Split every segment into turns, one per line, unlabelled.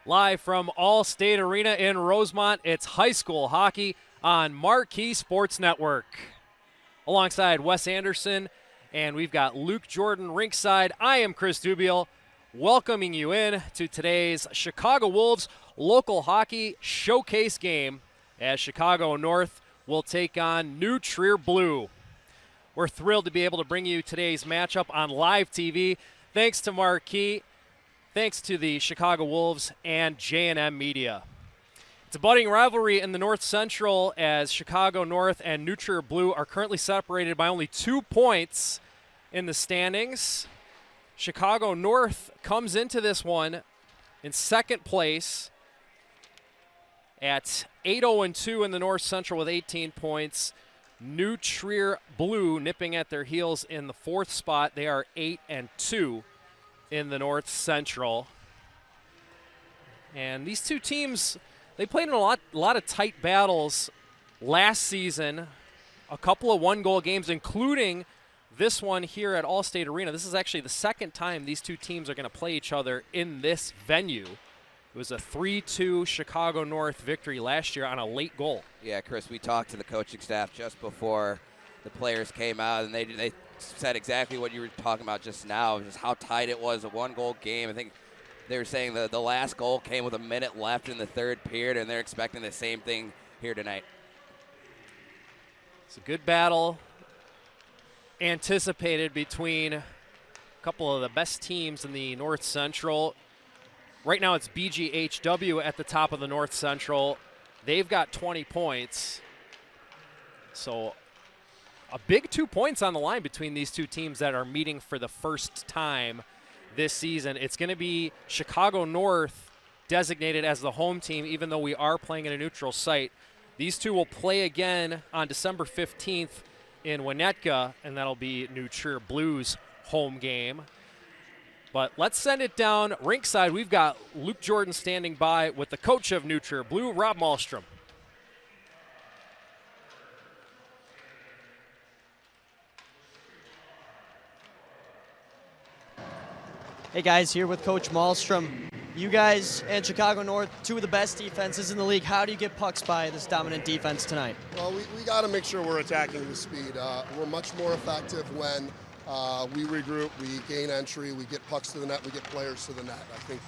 Live from All-State Arena in Rosemont, it's high school hockey on Marquee Sports Network. Alongside Wes Anderson, and we've got Luke Jordan rinkside. I am Chris Dubiel, welcoming you in to today's Chicago Wolves local hockey showcase game as Chicago North will take on New Trier Blue. We're thrilled to be able to bring you today's matchup on live TV. Thanks to Marquee. Thanks to the Chicago Wolves and J&M Media. It's a budding rivalry in the North Central as Chicago North and New Trier Blue are currently separated by only 2 points in the standings. Chicago North comes into this one in second place at 8-0-2 in the North Central with 18 points. New Trier Blue nipping at their heels in the fourth spot. They are 8-2. In the North Central. And these two teams, they played in a lot of tight battles last season, a couple of one-goal games, including this one here at All-State Arena. This is actually the second time these two teams are going to play each other in this venue. It was a 3-2 Chicago North victory last year on a late goal.
Yeah, Chris, we talked to the coaching staff just before the players came out, and they said exactly what you were talking about just now, just how tight it was, a one-goal game. I think they were saying the last goal came with a minute left in the third period, and they're expecting the same thing here tonight.
It's a good battle anticipated between a couple of the best teams in the North Central. Right now it's BGHW at the top of the North Central. They've got 20 points. So a big 2 points on the line between these two teams that are meeting for the first time this season. It's going to be Chicago North designated as the home team, even though we are playing in a neutral site. These two will play again on December 15th in Winnetka, and that'll be New Trier Blues' home game. But let's send it down rinkside. We've got Luke Jordan standing by with the coach of New Trier Blue, Rob Malmstrom.
Hey guys, here with Coach Malmstrom. You guys and Chicago North, two of the best defenses in the league. How do you get pucks by this dominant defense tonight?
Well, we got to make sure we're attacking with speed. We're much more effective when we regroup, we gain entry, we get pucks to the net, we get players to the net. I think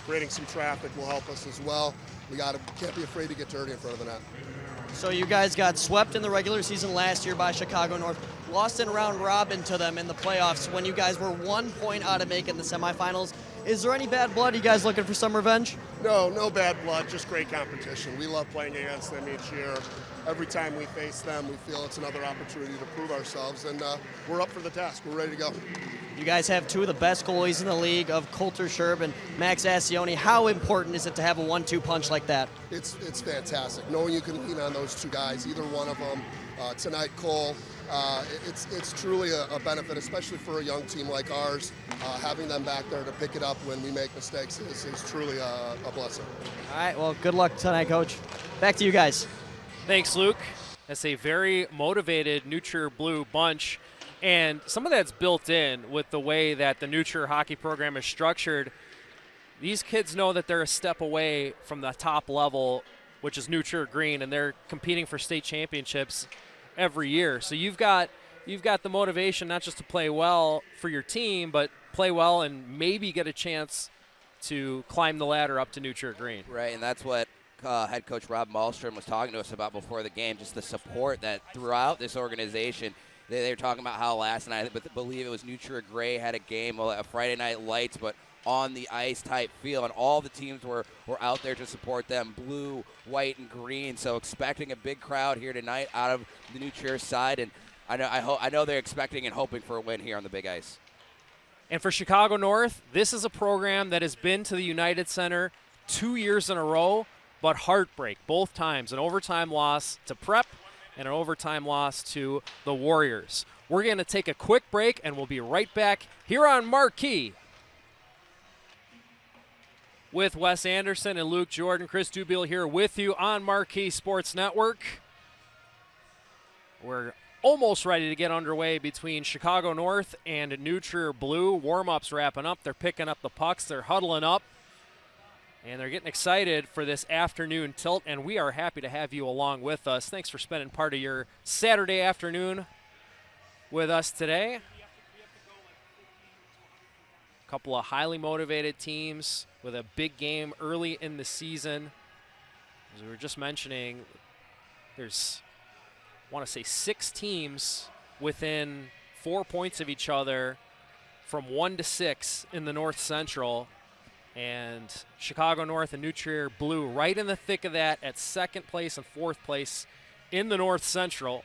creating some traffic will help us as well. We can't be afraid to get dirty in front of the net.
So you guys got swept in the regular season last year by Chicago North, lost in round robin to them in the playoffs when you guys were 1 point out of making the semifinals. Is there any bad blood? Are you guys looking for some revenge?
No bad blood, just great competition. We love playing against them each year. Every time we face them, we feel it's another opportunity to prove ourselves, and we're up for the task. We're ready to go.
You guys have two of the best goalies in the league of Coulter Sherb and Max Ascioni. How important is it to have a 1-2 punch like that?
It's fantastic. Knowing you can lean on those two guys, either one of them. Tonight, Cole, it's truly a benefit, especially for a young team like ours. Having them back there to pick it up when we make mistakes is truly a blessing.
All right, well, good luck tonight, Coach. Back to you guys.
Thanks, Luke. That's a very motivated New Trier Blue bunch, and some of that's built in with the way that the New Trier hockey program is structured. These kids know that they're a step away from the top level, which is New Trier Green, and they're competing for state championships every year. So you've got the motivation not just to play well for your team, but play well and maybe get a chance to climb the ladder up to New Trier Green.
Right, and that's what head coach Rob Malmstrom was talking to us about before the game, just the support that throughout this organization. They were talking about how last night, I believe it was New Trier Gray had a game, a Friday Night Lights, but on the ice type feel, and all the teams were out there to support them, blue, white, and green. So expecting a big crowd here tonight out of the New Trier side, and I know they're expecting and hoping for a win here on the big ice.
And for Chicago North, this is a program that has been to the United Center 2 years in a row, but heartbreak both times. An overtime loss to Prep and an overtime loss to the Warriors. We're going to take a quick break, and we'll be right back here on Marquee with Wes Anderson and Luke Jordan. Chris Dubiel here with you on Marquee Sports Network. We're almost ready to get underway between Chicago North and New Trier Blue. Warm-ups wrapping up. They're picking up the pucks. They're huddling up. And they're getting excited for this afternoon tilt, and we are happy to have you along with us. Thanks for spending part of your Saturday afternoon with us today. A couple of highly motivated teams with a big game early in the season. As we were just mentioning, there's, I want to say, 6 teams within 4 points of each other from 1 to 6 in the North Central. And Chicago North and New Trier Blue right in the thick of that at 2nd place and 4th place in the North Central.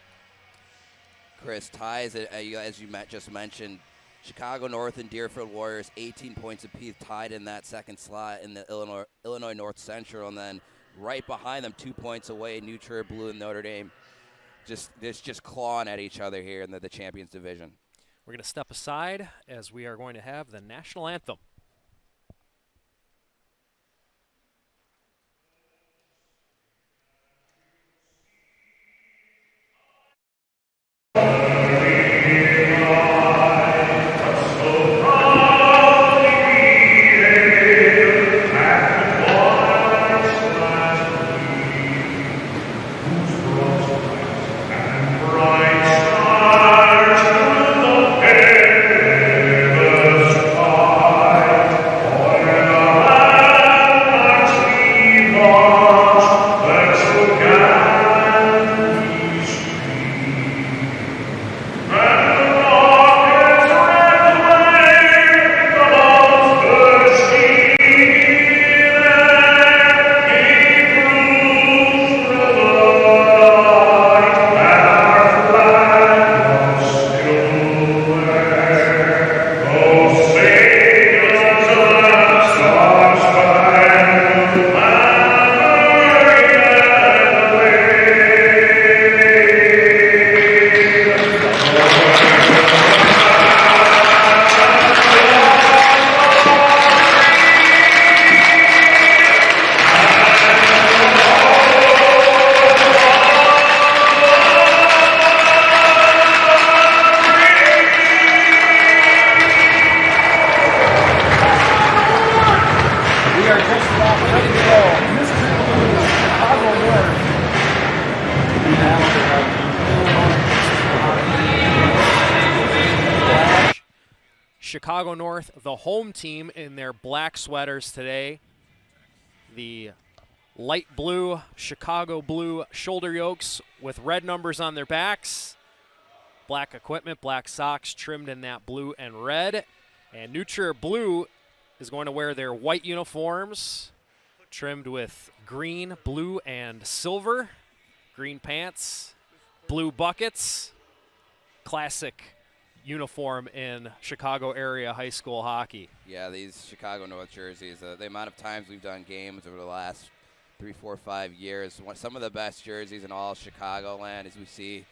Chris, ties, as you just mentioned, Chicago North and Deerfield Warriors, 18 points apiece, tied in that 2nd slot in the Illinois North Central. And then right behind them, 2 points away, New Trier Blue and Notre Dame just clawing at each other here in the Champions Division.
We're going to step aside as we are going to have the national anthem. Chicago North, the home team, in their black sweaters today. The light blue, Chicago blue shoulder yokes with red numbers on their backs. Black equipment, black socks trimmed in that blue and red. And New Trier Blue is going to wear their white uniforms trimmed with green, blue, and silver. Green pants, blue buckets. Classic uniform in Chicago area high school hockey.
Yeah, these Chicago North jerseys, the amount of times we've done games over the last 3, 4, 5 years, some of the best jerseys in all Chicagoland, as we see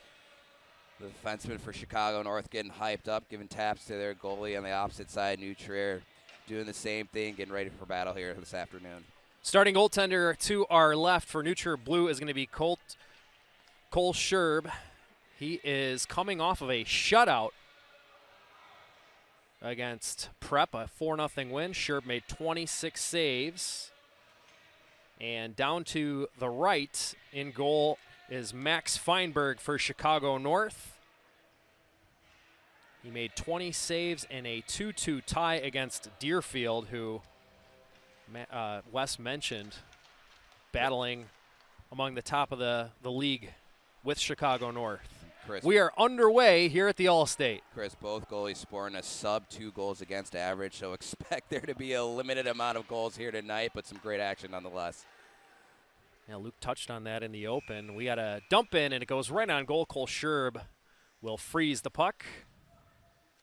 the defensemen for Chicago North getting hyped up, giving taps to their goalie on the opposite side, New Trier doing the same thing, getting ready for battle here this afternoon.
Starting goaltender to our left for New Trier Blue is going to be Cole Scherb. He is coming off of a shutout against Prep, a 4-0 win. Scherb made 26 saves. And down to the right in goal is Max Feinberg for Chicago North. He made 20 saves in a 2-2 tie against Deerfield, who Wes mentioned battling among the top of the league with Chicago North.
Chris,
we are underway here at the All-State.
Chris, both goalies scoring a sub-2 goals against average, so expect there to be a limited amount of goals here tonight, but some great action nonetheless.
Yeah, Luke touched on that in the open. We got a dump in, and it goes right on goal. Cole Scherb will freeze the puck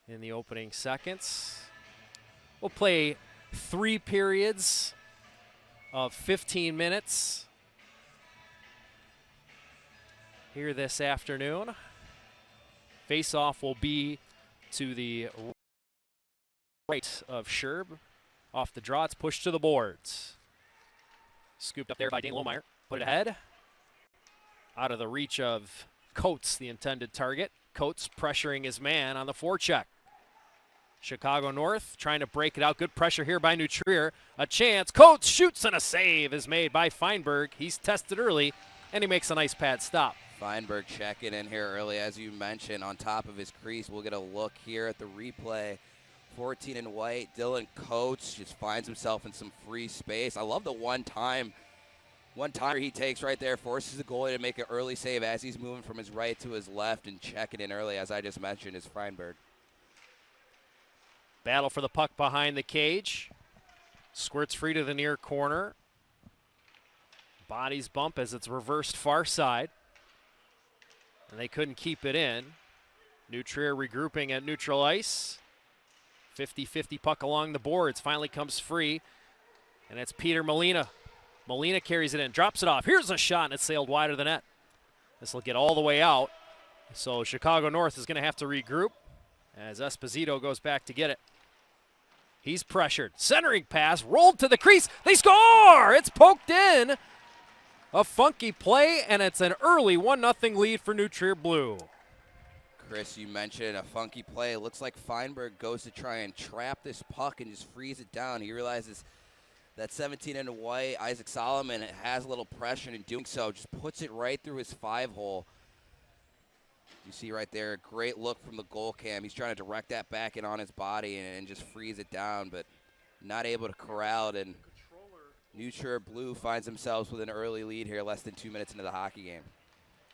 in the opening seconds. We'll play 3 periods of 15 minutes here this afternoon. Face-off will be to the right of Scherb. Off the draw, it's pushed to the boards. Scooped up there by Dane Lohmeyer. Put it ahead. Out of the reach of Coates, the intended target. Coates pressuring his man on the forecheck. Chicago North trying to break it out. Good pressure here by New Trier. A chance. Coates shoots and a save is made by Feinberg. He's tested early, and he makes a nice pad stop.
Feinberg checking in here early, as you mentioned, on top of his crease. We'll get a look here at the replay. 14 in white. Dylan Coates just finds himself in some free space. I love the one-timer he takes right there, forces the goalie to make an early save as he's moving from his right to his left, and checking in early, as I just mentioned, is Feinberg.
Battle for the puck behind the cage. Squirts free to the near corner. Bodies bump as it's reversed far side. And they couldn't keep it in. New Trier regrouping at neutral ice. 50-50 puck along the boards. Finally comes free. And it's Peter Molina. Molina carries it in, drops it off. Here's a shot, and it sailed wide of the net. This will get all the way out. So Chicago North is going to have to regroup as Esposito goes back to get it. He's pressured. Centering pass, rolled to the crease. They score! It's poked in. A funky play, and it's an early 1-0 lead for New Trier Blue.
Chris, you mentioned a funky play. It looks like Feinberg goes to try and trap this puck and just freeze it down. He realizes that 17 in white, Isaac Solomon, has a little pressure in doing so. Just puts it right through his 5-hole. You see right there, a great look from the goal cam. He's trying to direct that back in on his body and just freeze it down, but not able to corral it. And New Trier Blue finds themselves with an early lead here, less than 2 minutes into the hockey game.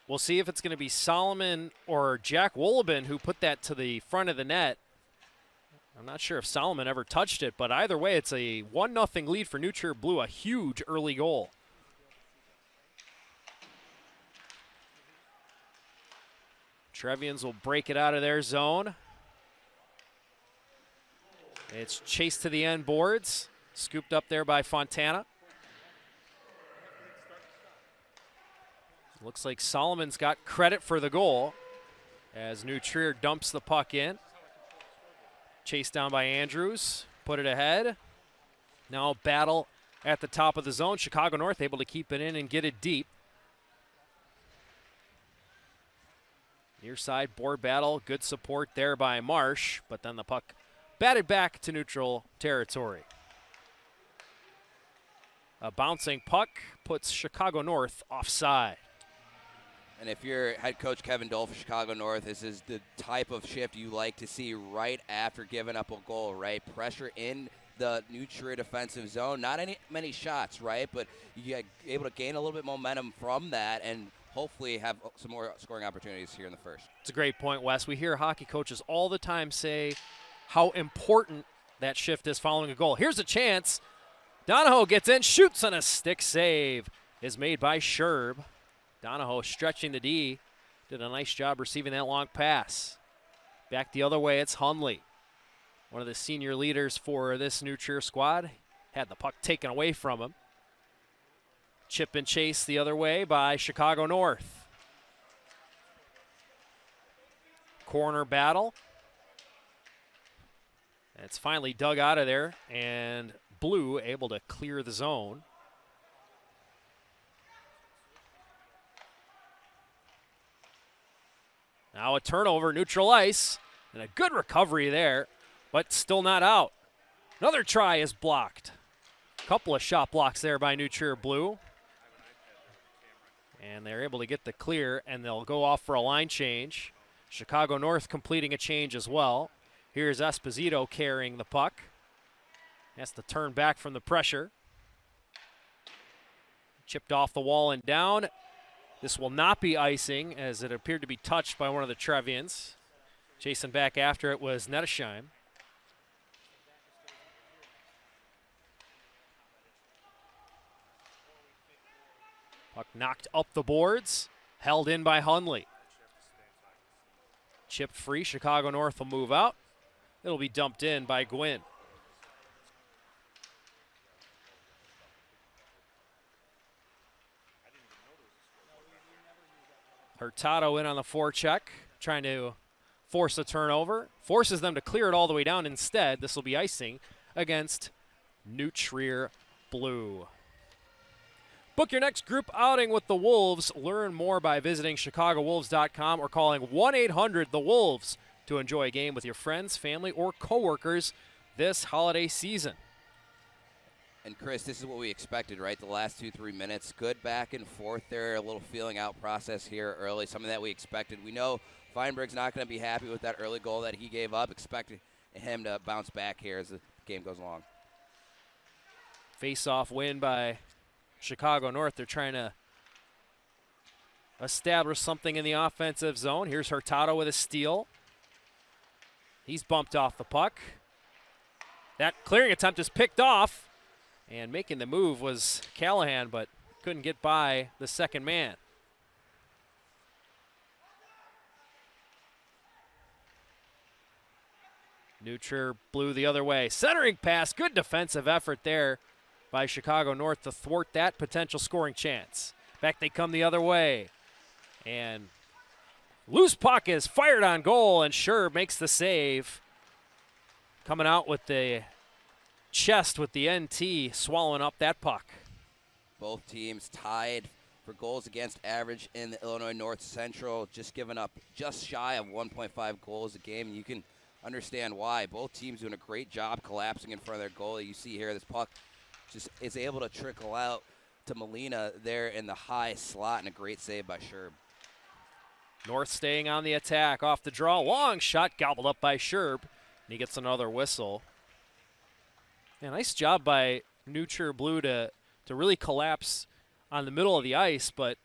We'll see if it's going to be Solomon or Jack Wolobin who put that to the front of the net. I'm not sure if Solomon ever touched it, but either way, it's a 1-0 lead for New Trier Blue, a huge early goal. Trevians will break it out of their zone. It's chased to the end boards, scooped up there by Fontana. Looks like Solomon's got credit for the goal as New Trier dumps the puck in. Chased down by Andrews, put it ahead. Now battle at the top of the zone. Chicago North able to keep it in and get it deep. Near side board battle, good support there by Marsh, but then the puck batted back to neutral territory. A bouncing puck puts Chicago North offside.
And if you're head coach Kevin Dole for Chicago North, this is the type of shift you like to see right after giving up a goal, right? Pressure in the New Trier defensive zone. Not many shots, right? But you get able to gain a little bit momentum from that and hopefully have some more scoring opportunities here in the first.
It's a great point, Wes. We hear hockey coaches all the time say how important that shift is following a goal. Here's a chance. Donahoe gets in, shoots, and a stick save is made by Sherb. Donahoe stretching the D, did a nice job receiving that long pass. Back the other way, it's Hundley. One of the senior leaders for this New Trier squad. Had the puck taken away from him. Chip and chase the other way by Chicago North. Corner battle. It's finally dug out of there, and Blue able to clear the zone. Now a turnover, neutral ice, and a good recovery there, but still not out. Another try is blocked. Couple of shot blocks there by New Trier Blue. And they're able to get the clear, and they'll go off for a line change. Chicago North completing a change as well. Here's Esposito carrying the puck. Has to turn back from the pressure. Chipped off the wall and down. This will not be icing, as it appeared to be touched by one of the Trevians. Chasing back after it was Nettesheim. Puck knocked up the boards, held in by Hundley. Chipped free, Chicago North will move out. It'll be dumped in by Gwynn. Hurtado in on the forecheck, trying to force a turnover. Forces them to clear it all the way down instead. This will be icing against New Trier Blue. Book your next group outing with the Wolves. Learn more by visiting ChicagoWolves.com or calling 1-800-THE-WOLVES to enjoy a game with your friends, family, or coworkers this holiday season.
And Chris, this is what we expected, right? The last 2-3 minutes, good back and forth there, a little feeling out process here early, something that we expected. We know Feinberg's not going to be happy with that early goal that he gave up, expecting him to bounce back here as the game goes along.
Face-off win by Chicago North. They're trying to establish something in the offensive zone. Here's Hurtado with a steal. He's bumped off the puck. That clearing attempt is picked off. And making the move was Callahan, but couldn't get by the second man. Neutral blew the other way. Centering pass, good defensive effort there by Chicago North to thwart that potential scoring chance. Back they come the other way. And loose puck is fired on goal, and Scherb makes the save. Coming out with the chest with the NT, swallowing up that puck.
Both teams tied for goals against average in the Illinois North Central, just giving up just shy of 1.5 goals a game. And you can understand why. Both teams doing a great job collapsing in front of their goalie. You see here, this puck just is able to trickle out to Molina there in the high slot, and a great save by Scherb.
North staying on the attack, off the draw, long shot gobbled up by Scherb, and he gets another whistle. Yeah, nice job by Neutral Blue to really collapse on the middle of the ice, but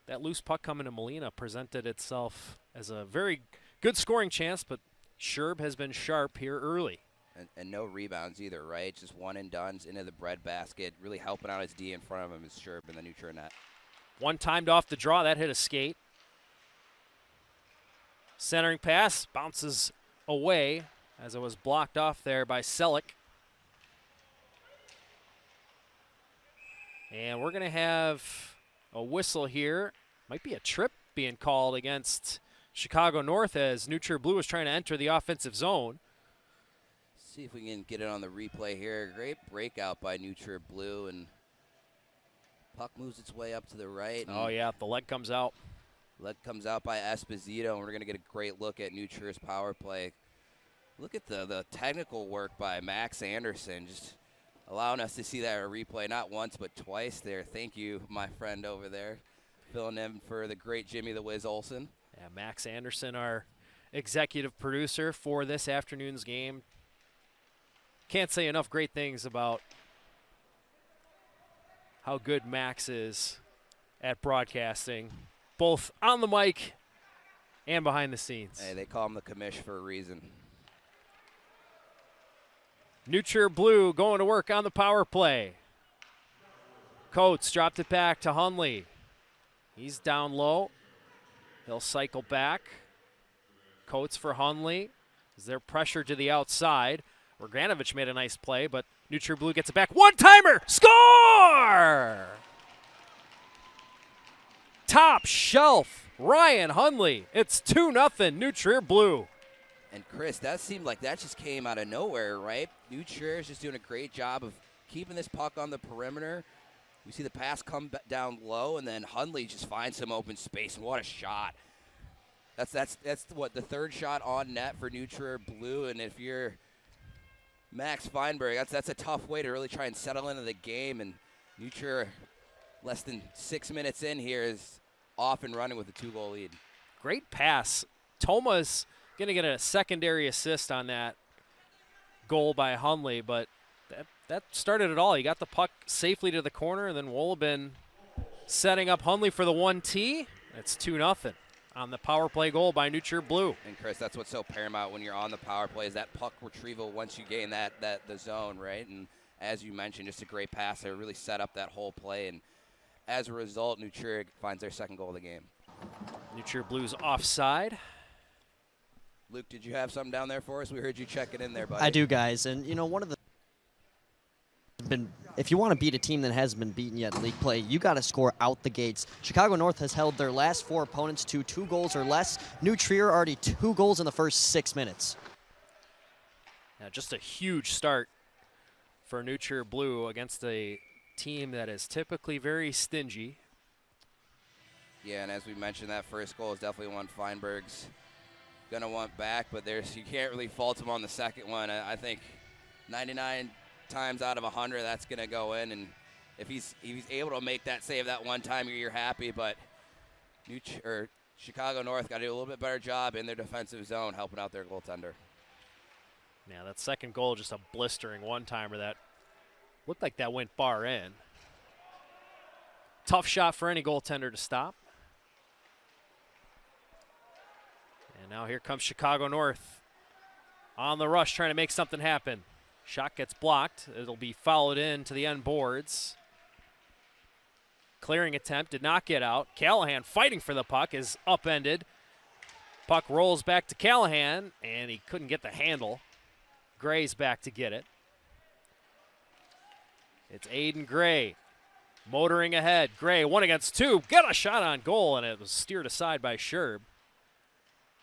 that loose puck coming to Molina presented itself as a very good scoring chance, but Scherb has been sharp here early.
And no rebounds either, right? Just one and dones into the bread basket. Really helping out his D in front of him is Scherb in the neutral net.
One timed off the draw, that hit a skate. Centering pass, bounces away as it was blocked off there by Selleck. And we're going to have a whistle here. Might be a trip being called against Chicago North as Neutral Blue is trying to enter the offensive zone.
See if we can get it on the replay here. Great breakout by Neutral Blue, and puck moves its way up to the right.
Oh, yeah, the leg comes out.
Leg comes out by Esposito, and we're going to get a great look at Neutral's power play. Look at the technical work by Max Anderson, just allowing us to see that replay not once but twice there. Thank you, my friend over there, filling in for the great Jimmy the Wiz Olsen.
Yeah, Max Anderson, our executive producer for this afternoon's game. Can't say enough great things about how good Max is at broadcasting, both on the mic and behind the scenes.
Hey, they call him the commish for a reason.
Neutral Blue going to work on the power play. Coates dropped it back to Hunley. He's down low. He'll cycle back. Coates for Hunley. Is there pressure to the outside? Roganovich made a nice play, but Neutral Blue gets it back. One-timer! Score! Top shelf, Ryan Hunley. It's 2-0 Neutral Blue.
And Chris, that seemed like that just came out of nowhere, right? Neutral is just doing a great job of keeping this puck on the perimeter. We see the pass come down low, and then Hunley just finds some open space. And what a shot! That's what, the third shot on net for Neutral Blue. And if you're Max Feinberg, that's a tough way to really try and settle into the game. And Neutral, less than 6 minutes in here, is off and running with a 2-goal lead.
Great pass. Toma's going to get a secondary assist on that goal by Hunley, but that started it all. He got the puck safely to the corner, and then Wolobin setting up Hunley for the 1T. It's 2-0 on the power play goal by Neutral Blue.
And Chris, that's what's so paramount when you're on the power play, is that puck retrieval once you gain the zone, right? And as you mentioned, just a great pass there, really set up that whole play. And as a result, Neutral finds their second goal of the game.
Neutral Blue's offside.
Luke, did you have something down there for us? We heard you checking in there, buddy.
I do, guys. And, one of the if you want to beat a team that hasn't been beaten yet in league play, you got to score out the gates. Chicago North has held their last 4 opponents to 2 goals or less. New Trier already 2 goals in the first 6 minutes.
Yeah, just a huge start for Neutral Blue against a team that is typically very stingy.
Yeah, and as we mentioned, that first goal is definitely one Feinberg's going to want back, but you can't really fault him on the second one. I think 99 times out of 100, that's going to go in, and if he's able to make that save that one time, you're happy. But Chicago North got to do a little bit better job in their defensive zone, helping out their goaltender.
Yeah, that second goal, just a blistering one-timer that looked like that went bar in. Tough shot for any goaltender to stop. And now here comes Chicago North on the rush, trying to make something happen. Shot gets blocked. It'll be fouled in to the end boards. Clearing attempt did not get out. Callahan fighting for the puck is upended. Puck rolls back to Callahan, and he couldn't get the handle. Gray's back to get it. It's Aiden Gray motoring ahead. Gray 1 against 2. Got a shot on goal, and it was steered aside by Scherb.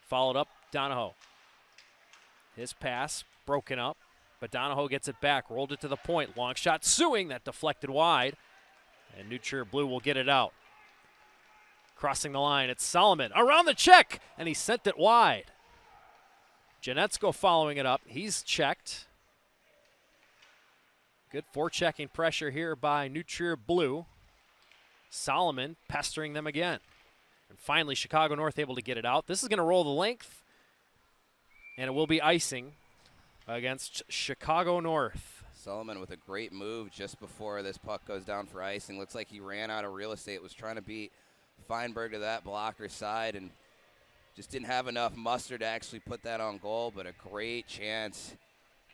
Followed up, Donahoe. His pass broken up, but Donahoe gets it back. Rolled it to the point. Long shot, Sewing. That deflected wide. And New Trier Blue will get it out. Crossing the line, it's Solomon. Around the check, and he sent it wide. Janetsko following it up. He's checked. Good forechecking pressure here by New Trier Blue. Solomon pestering them again. And finally, Chicago North able to get it out. This is going to roll the length, and it will be icing against Chicago North.
Solomon with a great move just before this puck goes down for icing. Looks like he ran out of real estate, was trying to beat Feinberg to that blocker side, and just didn't have enough muster to actually put that on goal, but a great chance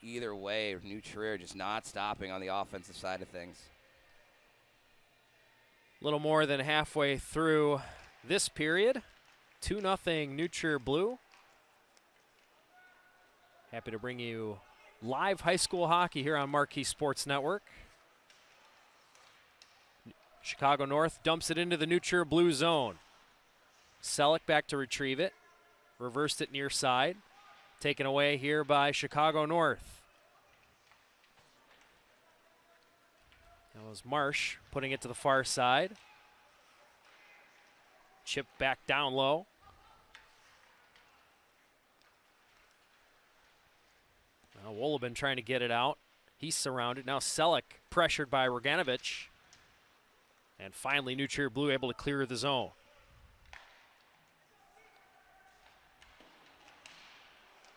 either way. New Trier just not stopping on the offensive side of things.
A little more than halfway through this period. 2-0 New Trier Blue. Happy to bring you live high school hockey here on Marquee Sports Network. Chicago North dumps it into the New Trier Blue zone. Selleck back to retrieve it. Reversed it near side. Taken away here by Chicago North. That was Marsh putting it to the far side. Chip back down low. Now Wolobin trying to get it out. He's surrounded. Now Selleck pressured by Roganovich. And finally, New Trier Blue able to clear the zone.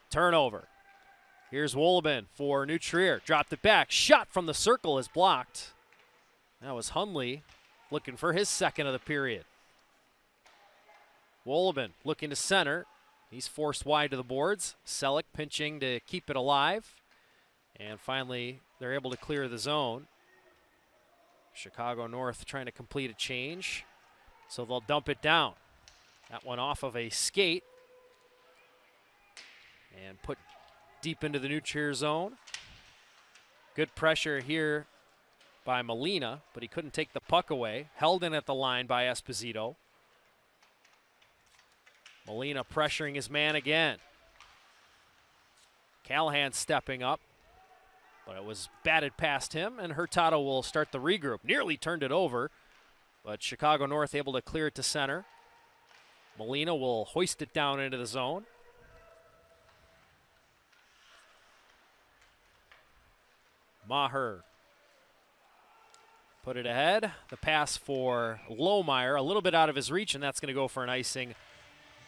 Turnover. Here's Wolobin for New Trier. Dropped it back. Shot from the circle is blocked. That was Hundley looking for his second of the period. Wolobin looking to center. He's forced wide to the boards. Selleck pinching to keep it alive. And finally, they're able to clear the zone. Chicago North trying to complete a change. So they'll dump it down. That one off of a skate. And put deep into the New Trier zone. Good pressure here by Molina, but he couldn't take the puck away. Held in at the line by Esposito. Molina pressuring his man again. Callahan stepping up, but it was batted past him, and Hurtado will start the regroup. Nearly turned it over, but Chicago North able to clear it to center. Molina will hoist it down into the zone. Maher put it ahead. The pass for Lohmeyer, a little bit out of his reach, and that's going to go for an icing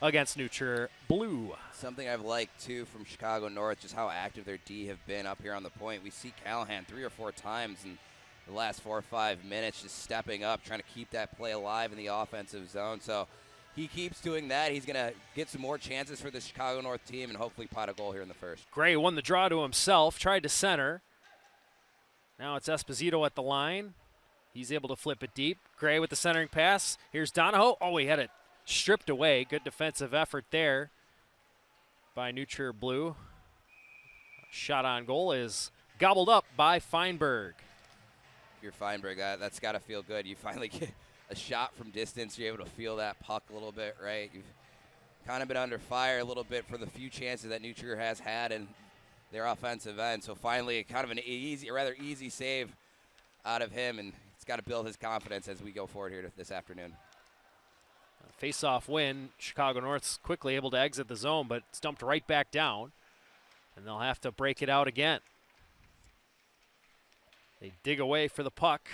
against New Trier Blue. Something
I've liked, too, from Chicago North, just how active their D have been up here on the point. We see Callahan 3 or 4 times in the last 4 or 5 minutes just stepping up, trying to keep that play alive in the offensive zone. So he keeps doing that. He's going to get some more chances for the Chicago North team and hopefully pot a goal here in the first.
Gray won the draw to himself, tried to center. Now it's Esposito at the line. He's able to flip it deep. Gray with the centering pass. Here's Donahoe. Oh, he had it stripped away. Good defensive effort there by New Trier Blue. Shot on goal is gobbled up by Feinberg.
If you're Feinberg, that's got to feel good. You finally get a shot from distance. You're able to feel that puck a little bit, right? You've kind of been under fire a little bit for the few chances that New Trier has had in their offensive end. So finally, kind of an rather easy save out of him, and it's got to build his confidence as we go forward here this afternoon.
face-off win. Chicago North's quickly able to exit the zone, but it's dumped right back down, and they'll have to break it out again. They dig away for the puck.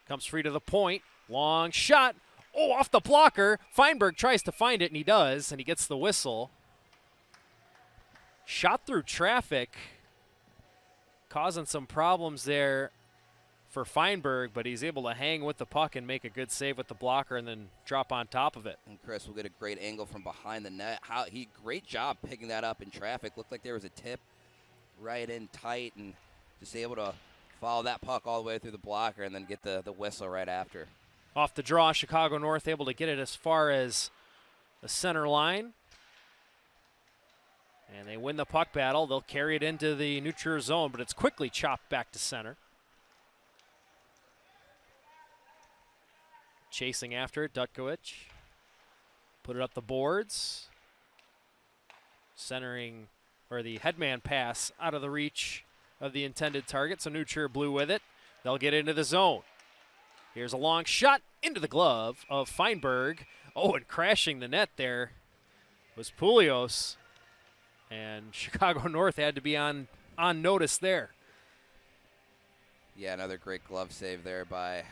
Comes free to the point. Long shot. Oh, off the blocker. Feinberg tries to find it, and he does, and he gets the whistle. Shot through traffic, causing some problems there for Feinberg, but he's able to hang with the puck and make a good save with the blocker and then drop on top of it.
And Chris will get a great angle from behind the net. Great job picking that up in traffic. Looked like there was a tip right in tight, and just able to follow that puck all the way through the blocker and then get the whistle right after.
Off the draw, Chicago North able to get it as far as the center line. And they win the puck battle. They'll carry it into the neutral zone, but it's quickly chopped back to center. Chasing after it, Dutkowicz. Put it up the boards. Centering, or the headman pass out of the reach of the intended target, so neutral blue with it. They'll get into the zone. Here's a long shot into the glove of Feinberg. Oh, and crashing the net there was Poulios. And Chicago North had to be on notice there.
Yeah, another great glove save there by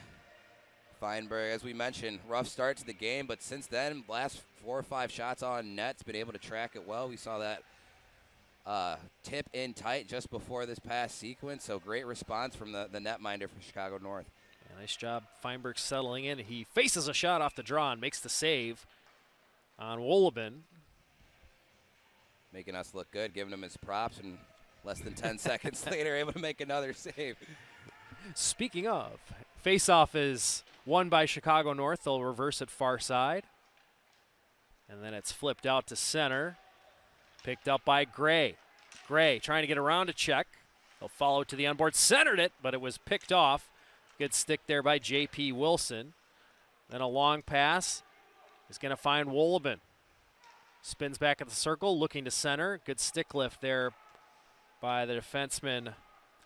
Feinberg. As we mentioned, rough start to the game, but since then, last 4 or 5 shots on net's been able to track it well. We saw that tip in tight just before this past sequence, so great response from the netminder for Chicago North.
Yeah, nice job Feinberg settling in. He faces a shot off the draw and makes the save on Wolobin.
Making us look good, giving him his props, and less than 10 seconds later able to make another save.
Speaking of, face-off is won by Chicago North. They'll reverse it far side. And then it's flipped out to center. Picked up by Gray. Gray trying to get around a check. They'll follow to the onboard. Centered it, but it was picked off. Good stick there by J.P. Wilson. Then a long pass is going to find Wolobin. Spins back at the circle, looking to center. Good stick lift there by the defenseman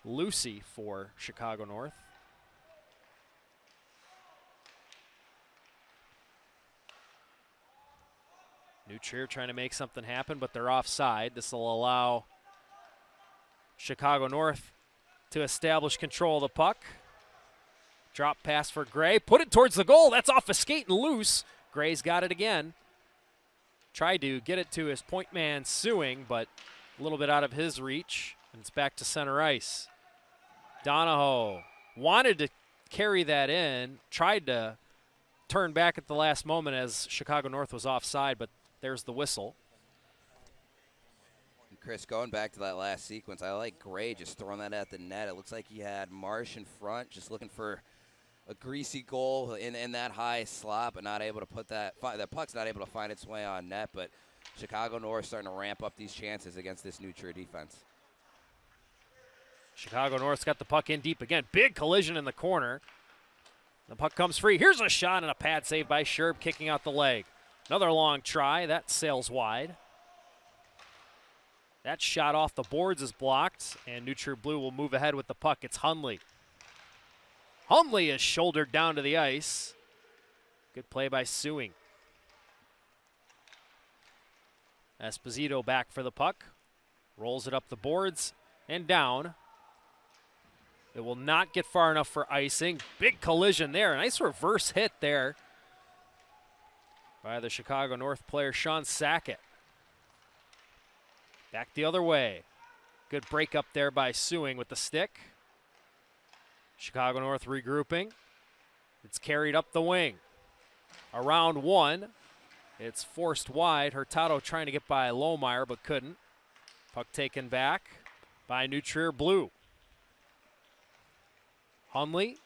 Lucy for Chicago North. New Trier trying to make something happen, but they're offside. This will allow Chicago North to establish control of the puck. Drop pass for Gray. Put it towards the goal. That's off a skate and loose. Gray's got it again. Tried to get it to his point man Suing, but a little bit out of his reach. And it's back to center ice. Donahoe wanted to carry that in. Tried to turn back at the last moment as Chicago North was offside, but there's the whistle.
And Chris, going back to that last sequence, I like Gray just throwing that at the net. It looks like he had Marsh in front, just looking for a greasy goal in that high slot, but not able to put that puck's not able to find its way on net. But Chicago North starting to ramp up these chances against this New Trier defense.
Chicago North's got the puck in deep again. Big collision in the corner. The puck comes free. Here's a shot and a pad save by Sherb, kicking out the leg. Another long try. That sails wide. That shot off the boards is blocked, and New Trier Blue will move ahead with the puck. It's Hundley. Hundley is shouldered down to the ice. Good play by Suing. Esposito back for the puck. Rolls it up the boards and down. It will not get far enough for icing. Big collision there. Nice reverse hit there by the Chicago North player, Sean Sackett. Back the other way. Good break up there by Suing with the stick. Chicago North regrouping. It's carried up the wing. Around one. It's forced wide. Hurtado trying to get by Lohmeyer, but couldn't. Puck taken back by New Trier Blue. Hundley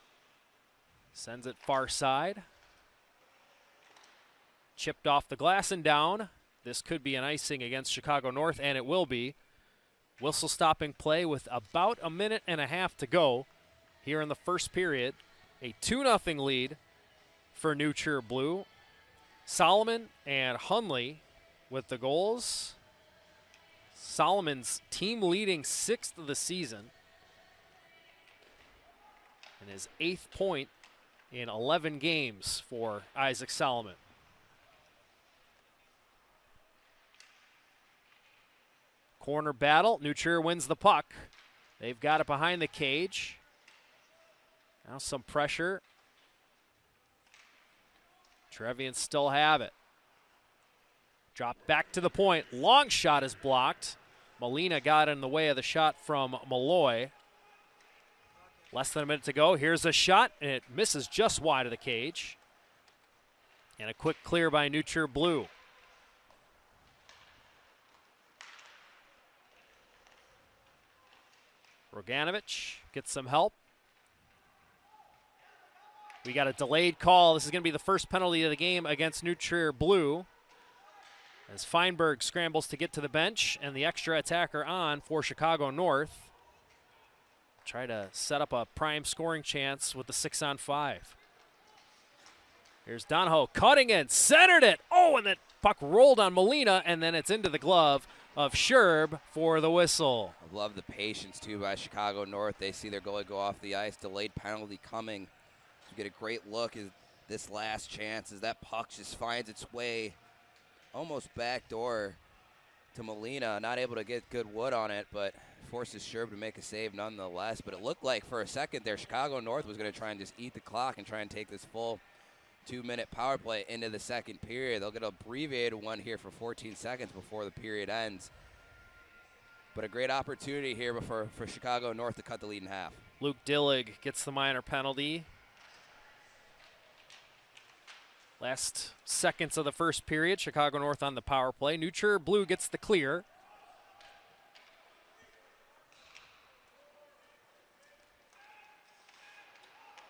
sends it far side. Chipped off the glass and down. This could be an icing against Chicago North, and it will be. Whistle stopping play with about a minute and a half to go here in the first period. A 2-0 lead for New Trier Blue. Solomon and Hundley with the goals. Solomon's team leading 6th of the season. And his 8th point in 11 games for Isaac Solomon. Corner battle. New Trier wins the puck. They've got it behind the cage. Now some pressure. Trevians still have it. Drop back to the point. Long shot is blocked. Molina got in the way of the shot from Malloy. Less than a minute to go. Here's a shot, and it misses just wide of the cage. And a quick clear by New Trier Blue. Roganovic gets some help. We got a delayed call. This is going to be the first penalty of the game against New Trier Blue, as Feinberg scrambles to get to the bench, and the extra attacker on for Chicago North. Try to set up a prime scoring chance with the 6-on-5. Here's Donahoe cutting in, centered it. Oh, and that puck rolled on Molina, and then it's into the glove of Scherb for the whistle.
I love the patience, too, by Chicago North. They see their goalie go off the ice, delayed penalty coming. You get a great look at this last chance as that puck just finds its way almost backdoor to Molina. Not able to get good wood on it, but forces Scherb to make a save nonetheless. But it looked like for a second there, Chicago North was going to try and just eat the clock and try and take this full 2-minute power play into the second period. They'll get an abbreviated one here for 14 seconds before the period ends. But a great opportunity here for Chicago North to cut the lead in half.
Luke Dillig gets the minor penalty. Last seconds of the first period, Chicago North on the power play. New Trier Blue gets the clear.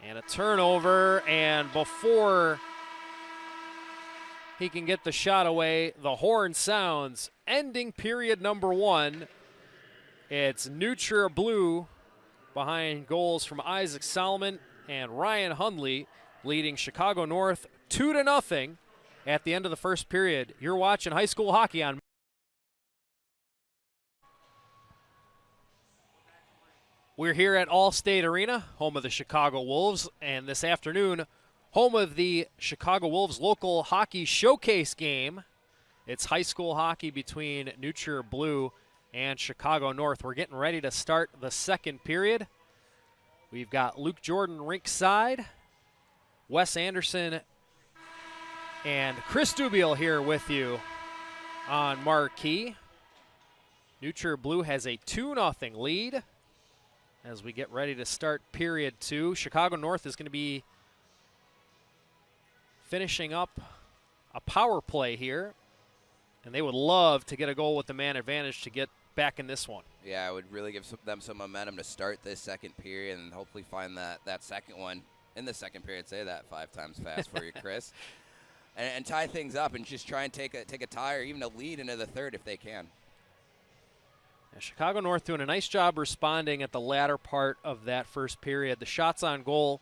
And a turnover, and before he can get the shot away, the horn sounds, ending period number 1. It's New Trier Blue behind goals from Isaac Solomon and Ryan Hundley, leading Chicago North 2-0 at the end of the first period. You're watching high school hockey on We're here at Allstate Arena, home of the Chicago Wolves, and this afternoon, home of the Chicago Wolves local hockey showcase game. It's high school hockey between New Trier Blue and Chicago North. We're getting ready to start the second period. We've got Luke Jordan rinkside, Wes Anderson and Chris Dubiel here with you on Marquee. New Trier Blue has a 2-0 lead as we get ready to start period 2. Chicago North is going to be finishing up a power play here, and they would love to get a goal with the man advantage to get back in this one.
Yeah, it would really give them some momentum to start this second period and hopefully find that second one in the second period. Say that 5 times fast for you, Chris. And tie things up and just try and take a tie or even a lead into the third if they can.
Chicago North doing a nice job responding at the latter part of that first period. The shots on goal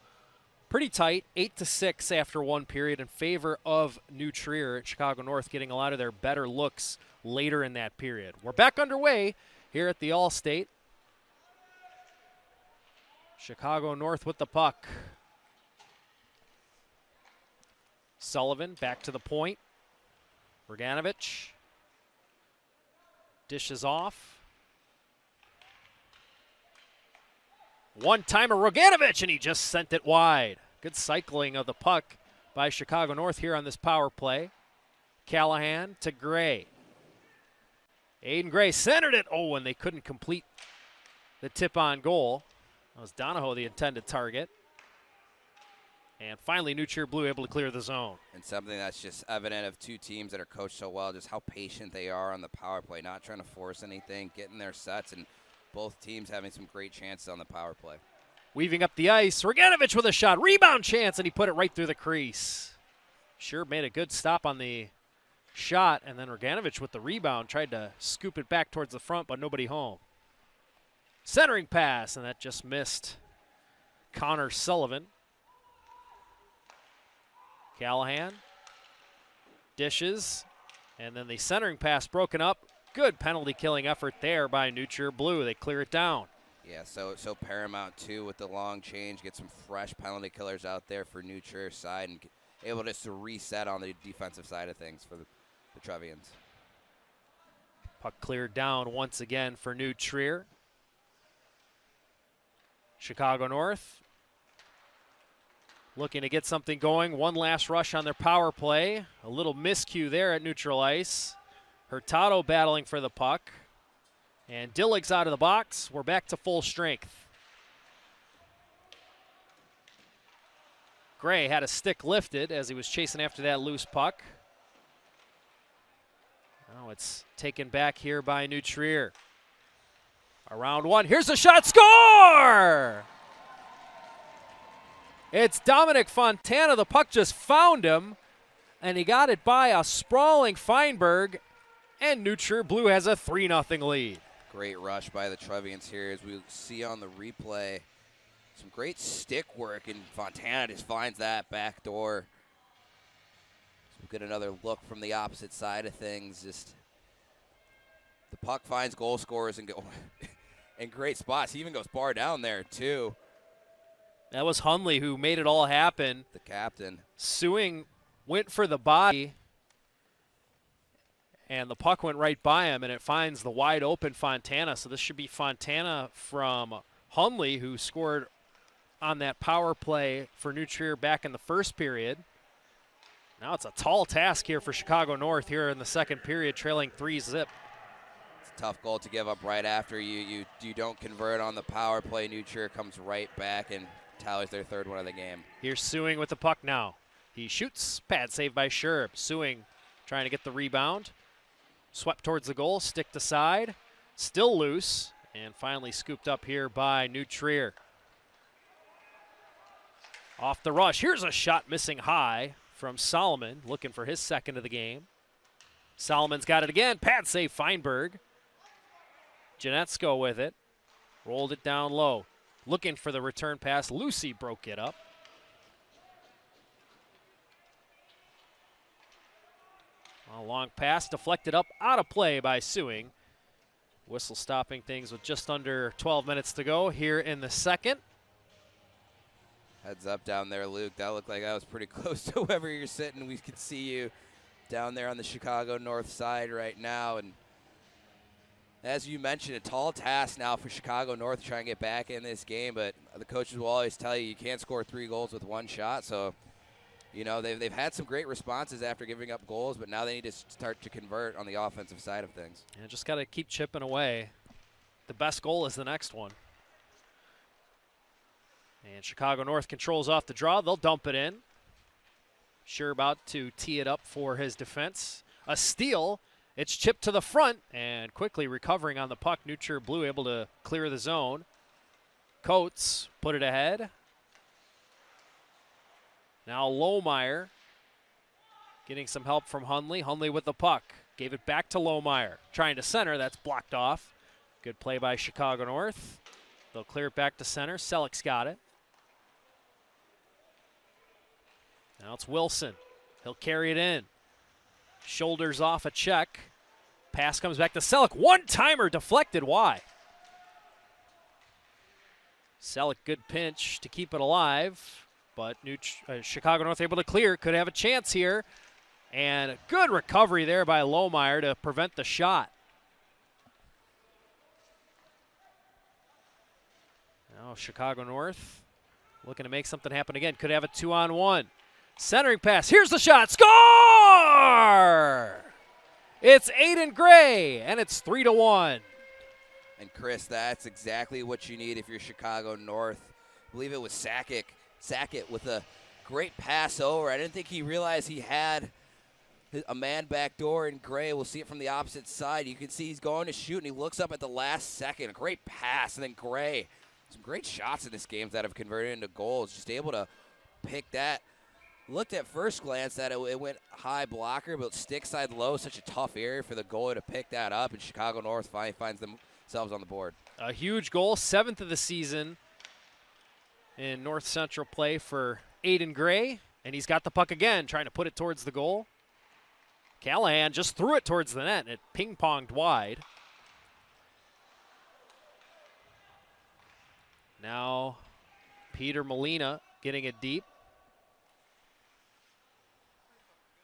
pretty tight, 8-6 after one period in favor of New Trier. Chicago North getting a lot of their better looks later in that period. We're back underway here at the Allstate. Chicago North with the puck. Sullivan back to the point. Roganovic dishes off. One-timer Roganovic, and he just sent it wide. Good cycling of the puck by Chicago North here on this power play. Callahan to Gray. Aiden Gray centered it. Oh, and they couldn't complete the tip on goal. That was Donahoe, the intended target. And finally, New Trier Blue able to clear the zone.
And something that's just evident of two teams that are coached so well, just how patient they are on the power play, not trying to force anything, getting their sets, and both teams having some great chances on the power play.
Weaving up the ice, Roganovic with a shot, rebound chance, and he put it right through the crease. Sure made a good stop on the shot, and then Roganovic with the rebound tried to scoop it back towards the front, but nobody home. Centering pass, and that just missed Connor Sullivan. Callahan dishes, and then the centering pass broken up. Good penalty killing effort there by New Trier Blue. They clear it down.
Yeah, so paramount too with the long change. Get some fresh penalty killers out there for New Trier's side and able just to reset on the defensive side of things for the Trevians.
Puck cleared down once again for New Trier. Chicago North looking to get something going. One last rush on their power play. A little miscue there at neutral ice. Hurtado battling for the puck. And Dillig's out of the box. We're back to full strength. Gray had a stick lifted as he was chasing after that loose puck. Now it's taken back here by New Trier. Around one. Here's a shot. Score! It's Dominic Fontana. The puck just found him, and he got it by a sprawling Feinberg, and New Trier Blue has a 3-0 lead.
Great rush by the Trevians here, as we see on the replay. Some great stick work, and Fontana just finds that back door. So we'll get another look from the opposite side of things. Just the puck finds goal scorers and go in great spots. He even goes bar down there too.
That was Hundley who made it all happen.
The captain.
Suing went for the body, and the puck went right by him, and it finds the wide open Fontana. So this should be Fontana from Hundley, who scored on that power play for New Trier back in the first period. Now it's a tall task here for Chicago North here in the second period, trailing 3-0.
It's a tough goal to give up right after you don't convert on the power play. New Trier comes right back and tallies their third one of the game.
Here's Suing with the puck now. He shoots, pad save by Scherb. Suing trying to get the rebound. Swept towards the goal, stick to side, still loose, and finally scooped up here by New Trier. Off the rush, here's a shot missing high from Solomon, looking for his second of the game. Solomon's got it again, pad save Feinberg. Janetsko with it, rolled it down low. Looking for the return pass, Lucy broke it up. A long pass deflected up, out of play by Suing. Whistle stopping things with just under 12 minutes to go here in the second.
Heads up down there, Luke. That looked like I was pretty close to wherever you're sitting. We could see you down there on the Chicago North side right now. And as you mentioned, a tall task now for Chicago North to try and get back in this game. But the coaches will always tell you can't score 3 goals with 1 shot. So, you know, they've had some great responses after giving up goals, but now they need to start to convert on the offensive side of things.
Yeah, just got to keep chipping away. The best goal is the next one. And Chicago North controls off the draw. They'll dump it in. Sure about to tee it up for his defense. A steal. It's chipped to the front, and quickly recovering on the puck. New Trier Blue able to clear the zone. Coates put it ahead. Now Lohmeyer getting some help from Hundley. Hundley with the puck. Gave it back to Lohmeyer. Trying to center. That's blocked off. Good play by Chicago North. They'll clear it back to center. Selleck's got it. Now it's Wilson. He'll carry it in. Shoulders off a check. Pass comes back to Selleck. One-timer deflected wide. Selleck, good pinch to keep it alive. But Chicago North able to clear. Could have a chance here. And a good recovery there by Lohmeyer to prevent the shot. Now Chicago North looking to make something happen again. Could have a 2-on-1. Centering pass. Here's the shot. Score! It's Aiden Gray, and it's 3-1.
And Chris, that's exactly what you need if you're Chicago North. I believe it was Sackett with a great pass over. I didn't think he realized he had a man back door in Gray. We'll see it from the opposite side. You can see he's going to shoot, and he looks up at the last second. A great pass, and then Gray. Some great shots in this game that have converted into goals. Just able to pick that. Looked at first glance that it went high blocker, but stick side low, such a tough area for the goalie to pick that up, and Chicago North finds themselves on the board.
A huge goal, 7th of the season in North Central play for Aiden Gray, and he's got the puck again, trying to put it towards the goal. Callahan just threw it towards the net, and it ping-ponged wide. Now Peter Molina getting it deep.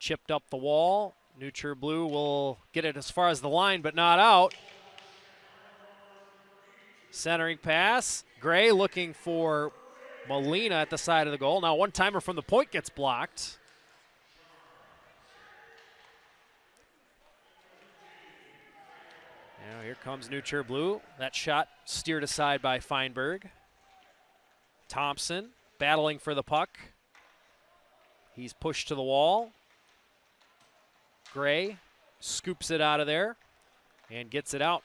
Chipped up the wall. New Trier Blue will get it as far as the line, but not out. Centering pass. Gray looking for Molina at the side of the goal. Now one-timer from the point gets blocked. Now here comes New Trier Blue. That shot steered aside by Feinberg. Thompson battling for the puck. He's pushed to the wall. Gray scoops it out of there and gets it out.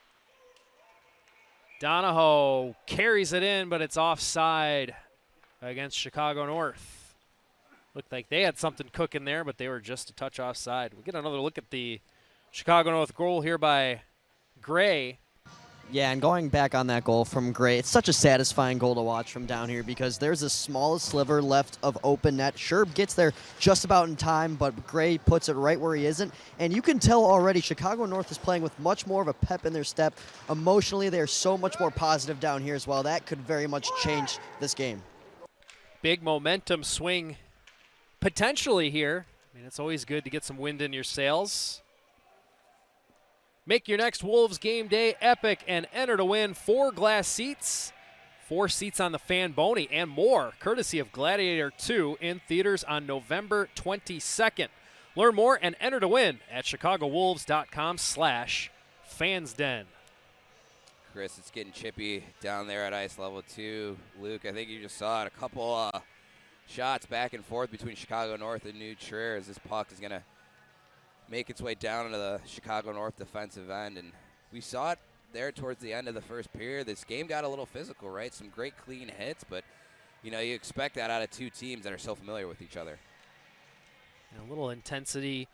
Donahoe carries it in, but it's offside against Chicago North. Looked like they had something cooking there, but they were just a touch offside. We get another look at the Chicago North goal here by Gray.
Yeah, and going back on that goal from Gray, it's such a satisfying goal to watch from down here because there's a small sliver left of open net. Sherb gets there just about in time, but Gray puts it right where he isn't. And you can tell already Chicago North is playing with much more of a pep in their step. Emotionally, they're so much more positive down here as well. That could very much change this game.
Big momentum swing potentially here. I mean, it's always good to get some wind in your sails. Make your next Wolves game day epic and enter to win 4 glass seats, 4 seats on the Fan Boney, and more, courtesy of Gladiator 2 in theaters on November 22nd. Learn more and enter to win at chicagowolves.com/fansden.
Chris, it's getting chippy down there at ice level 2. Luke, I think you just saw it. A couple shots back and forth between Chicago North and New Trier as this puck is going to make its way down into the Chicago North defensive end. And we saw it there towards the end of the first period. This game got a little physical, right? Some great clean hits, but, you know, you expect that out of 2 teams that are so familiar with each other.
And a little intensity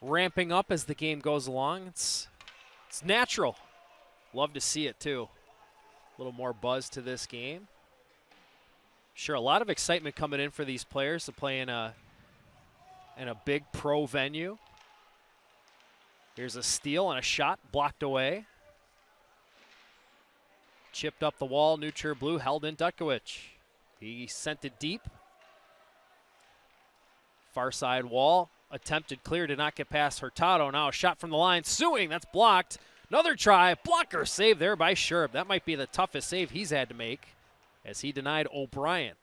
ramping up as the game goes along. It's natural. Love to see it, too. A little more buzz to this game. Sure, a lot of excitement coming in for these players to play in a big pro venue. Here's a steal and a shot blocked away. Chipped up the wall, New Trier Blue held in Dutkowicz. He sent it deep. Far side wall, attempted clear, did not get past Hurtado. Now a shot from the line, suing, that's blocked. Another try, blocker save there by Sherb. That might be the toughest save he's had to make as he denied O'Brien.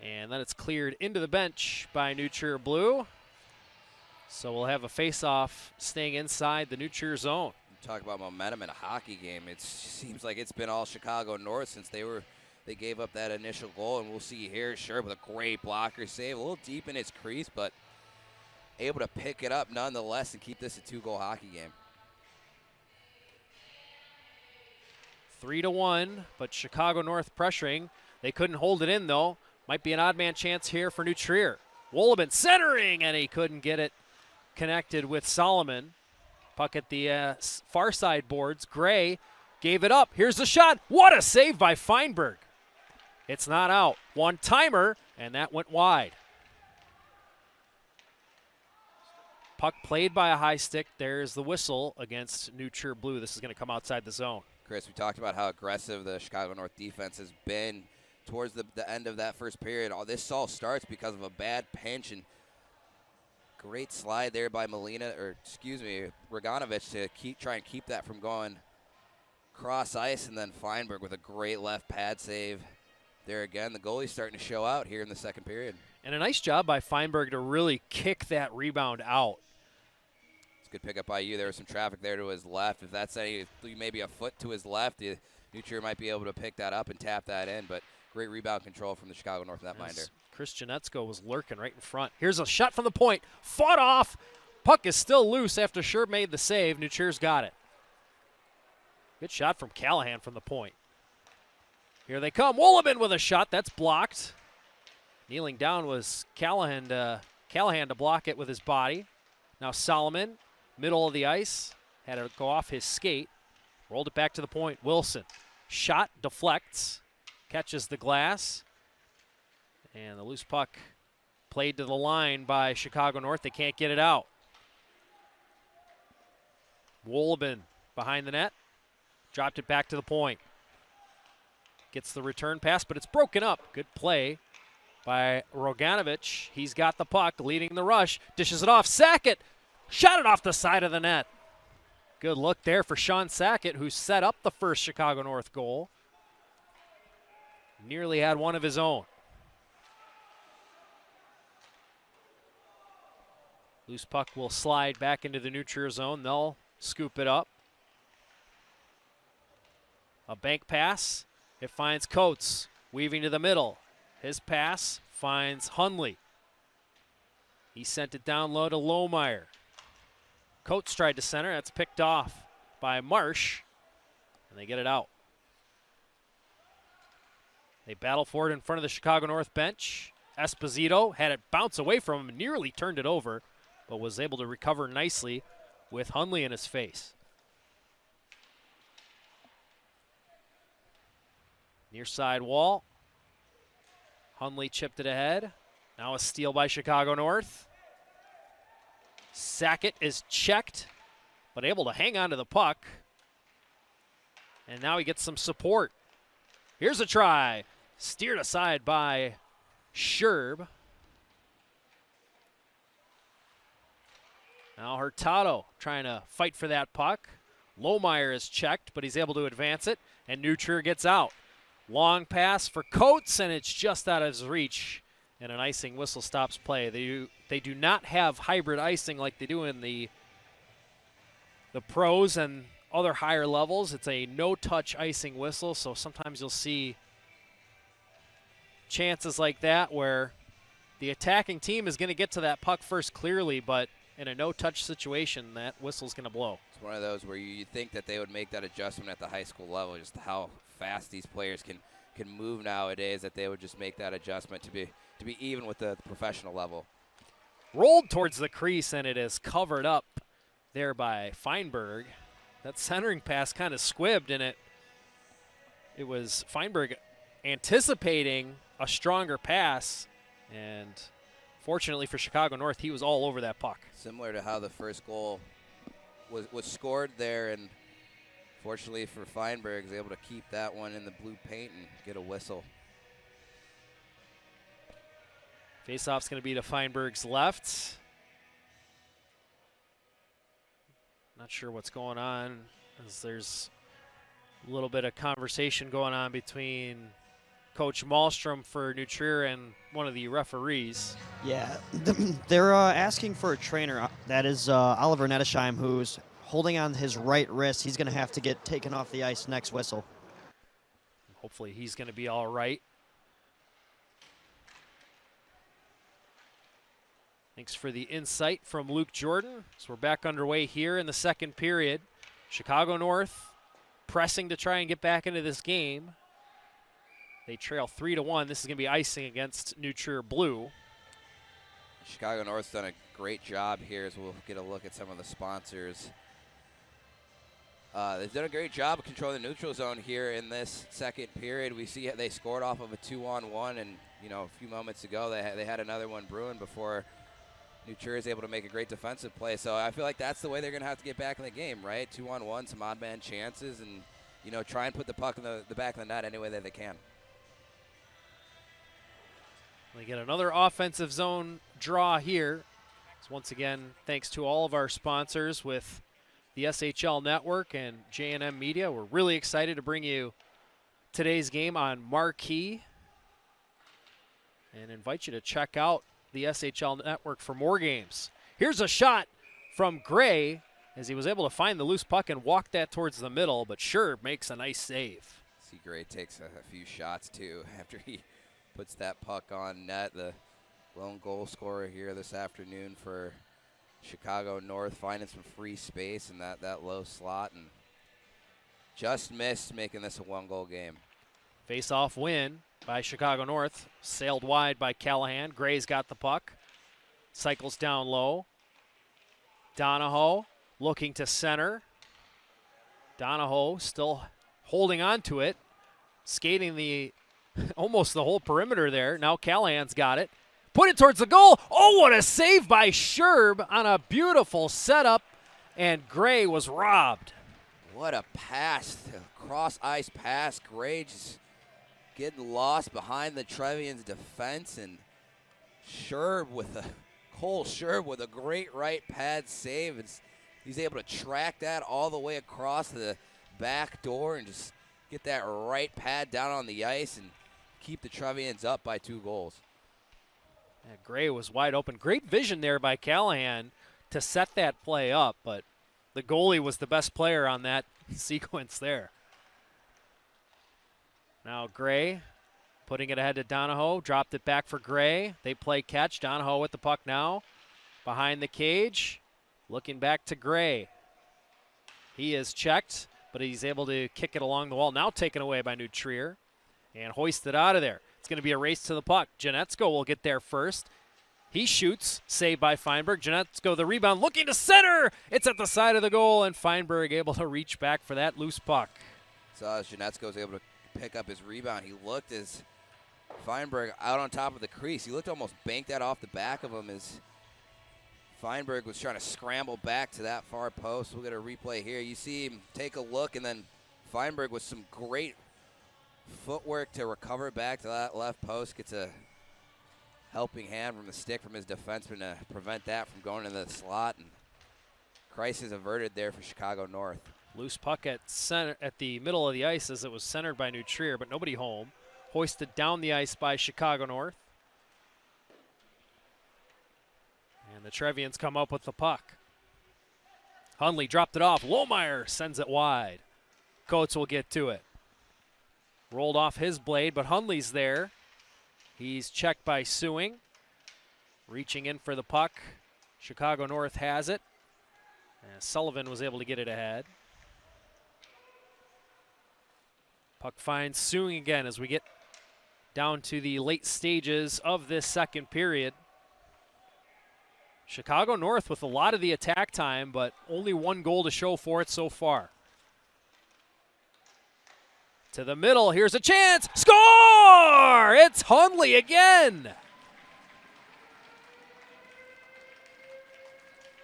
And then it's cleared into the bench by New Trier Blue. So we'll have a face-off staying inside the New Trier zone.
Talk about momentum in a hockey game. It seems like it's been all Chicago North since they gave up that initial goal, and we'll see here, sure, with a great blocker save. A little deep in its crease, but able to pick it up nonetheless and keep this a 2-goal hockey game.
3-1, but Chicago North pressuring. They couldn't hold it in, though. Might be an odd man chance here for New Trier. Wolleben centering, and he couldn't get it connected with Solomon. Puck at the far side boards. Gray gave it up. Here's the shot. What a save by Feinberg. It's not out. One-timer, and that went wide. Puck played by a high stick. There's the whistle against New Trier Blue. This is going to come outside the zone.
Chris, we talked about how aggressive the Chicago North defense has been towards the end of that first period. All this all starts because of a bad pinch, and great slide there by Raganovich to try and keep that from going cross ice, and then Feinberg with a great left pad save there again. The goalie's starting to show out here in the second period. And
a nice job by Feinberg to really kick that rebound out.
It's a good pickup by you. There was some traffic there to his left. If that's maybe a foot to his left, New Trier might be able to pick that up and tap that in, but great rebound control from the Chicago North netminder.
Chris Janetsko was lurking right in front. Here's a shot from the point. Fought off. Puck is still loose after Sherb made the save. New Trier's got it. Good shot from Callahan from the point. Here they come. Wolleben with a shot. That's blocked. Kneeling down was Callahan to block it with his body. Now Solomon, middle of the ice. Had to go off his skate. Rolled it back to the point. Wilson. Shot, deflects. Catches the glass. And the loose puck played to the line by Chicago North. They can't get it out. Wolleben behind the net. Dropped it back to the point. Gets the return pass, but it's broken up. Good play by Roganovich. He's got the puck, leading the rush, dishes it off. Sackett shot it off the side of the net. Good look there for Sean Sackett, who set up the first Chicago North goal. Nearly had one of his own. Loose puck will slide back into the neutral zone. They'll scoop it up. A bank pass. It finds Coates, weaving to the middle. His pass finds Hundley. He sent it down low to Lohmeyer. Coates tried to center. That's picked off by Marsh, and they get it out. They battle for it in front of the Chicago North bench. Esposito had it bounce away from him, nearly turned it over, but was able to recover nicely with Hundley in his face. Near side wall. Hundley chipped it ahead. Now a steal by Chicago North. Sackett is checked, but able to hang on to the puck. And now he gets some support. Here's a try. Steered aside by Scherb. Now Hurtado trying to fight for that puck. Lohmeyer is checked, but he's able to advance it, and Neutrer gets out. Long pass for Coates, and it's just out of his reach, and an icing whistle stops play. They do not have hybrid icing like they do in the pros and other higher levels. It's a no-touch icing whistle, so sometimes you'll see chances like that where the attacking team is going to get to that puck first clearly, but in a no-touch situation, that whistle's going to blow.
It's one of those where you think that they would make that adjustment at the high school level, just how fast these players can move nowadays, that they would just make that adjustment to be even with the professional level.
Rolled towards the crease, and it is covered up there by Feinberg. That centering pass kind of squibbed, and it was Feinberg anticipating a stronger pass, and fortunately for Chicago North, he was all over that puck.
Similar to how the first goal was scored there, and fortunately for Feinberg, was able to keep that one in the blue paint and get a whistle.
Faceoff's going to be to Feinberg's left. Not sure what's going on, as there's a little bit of conversation going on between Coach Malmstrom for New Trier and one of the referees.
Yeah, they're asking for a trainer. That is Oliver Nettesheim, who's holding on his right wrist. He's going to have to get taken off the ice next whistle.
Hopefully he's going to be all right. Thanks for the insight from Luke Jordan. So we're back underway here in the second period. Chicago North pressing to try and get back into this game. They trail 3-1. This is going to be icing against New Trier Blue.
Chicago North's done a great job here as we'll get a look at some of the sponsors. They've done a great job of controlling the neutral zone here in this second period. We see they scored off of a 2-on-1, and a few moments ago they had another one brewing before New Trier is able to make a great defensive play. So I feel like that's the way they're going to have to get back in the game, right? 2-on-1, some odd man chances, and try and put the puck in the back of the net any way that they can.
We get another offensive zone draw here. So once again, thanks to all of our sponsors with the SHL Network and J&M Media. We're really excited to bring you today's game on Marquee and invite you to check out the SHL Network for more games. Here's a shot from Gray as he was able to find the loose puck and walk that towards the middle, but sure makes a nice save.
See, Gray takes a few shots too after he puts that puck on net. The lone goal scorer here this afternoon for Chicago North, finding some free space in that low slot and just missed making this a one-goal game.
Face-off win by Chicago North. Sailed wide by Callahan. Gray's got the puck. Cycles down low. Donahoe looking to center. Donahoe still holding on to it. Skating almost the whole perimeter there. Now Callahan's got it. Put it towards the goal. Oh, what a save by Scherb on a beautiful setup. And Gray was robbed.
What a pass. Cross-ice pass. Gray just getting lost behind the Trevian's defense, and Cole Sherb with a great right pad save. He's able to track that all the way across the back door and just get that right pad down on the ice and keep the Trevians up by 2 goals.
Yeah, Gray was wide open. Great vision there by Callahan to set that play up, but the goalie was the best player on that sequence there. Now Gray putting it ahead to Donahoe, dropped it back for Gray. They play catch. Donahoe with the puck now behind the cage, looking back to Gray. He is checked, but he's able to kick it along the wall. Now taken away by New Trier and hoisted out of there. It's going to be a race to the puck. Janetsko will get there first. He shoots, saved by Feinberg. Janetsko the rebound, looking to center. It's at the side of the goal, and Feinberg able to reach back for that loose puck.
So as Janetsko was able to pick up his rebound, he looked as Feinberg out on top of the crease. He looked almost banked that off the back of him as Feinberg was trying to scramble back to that far post. We'll get a replay here. You see him take a look, and then Feinberg with some great footwork to recover back to that left post. Gets a helping hand from the stick from his defenseman to prevent that from going into the slot. And crisis averted there for Chicago North.
Loose puck at center at the middle of the ice as it was centered by New Trier, but nobody home. Hoisted down the ice by Chicago North. And the Trevians come up with the puck. Hundley dropped it off. Lohmeyer sends it wide. Coates will get to it. Rolled off his blade, but Hundley's there. He's checked by Sewing. Reaching in for the puck. Chicago North has it. And Sullivan was able to get it ahead. Puck finds Sewing again as we get down to the late stages of this second period. Chicago North with a lot of the attack time, but only 1 goal to show for it so far. To the middle, here's a chance. Score! It's Hundley again.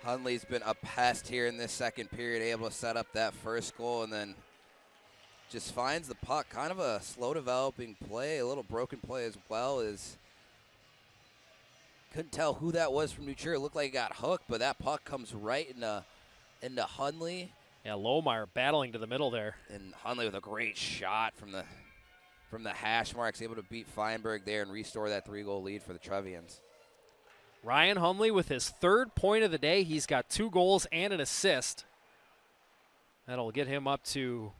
Hundley's been a pest here in this second period, able to set up that first goal, and then just finds the puck. Kind of a slow developing play, a little broken play as well. Couldn't tell who that was from New Trier. It looked like it got hooked, but that puck comes right into Hundley.
Yeah, Lohmeyer battling to the middle there.
And Hundley with a great shot from the hash marks, able to beat Feinberg there and restore that 3-goal lead for the Trevians.
Ryan Hundley with his 3rd point of the day. He's got 2 goals and an assist. That'll get him up to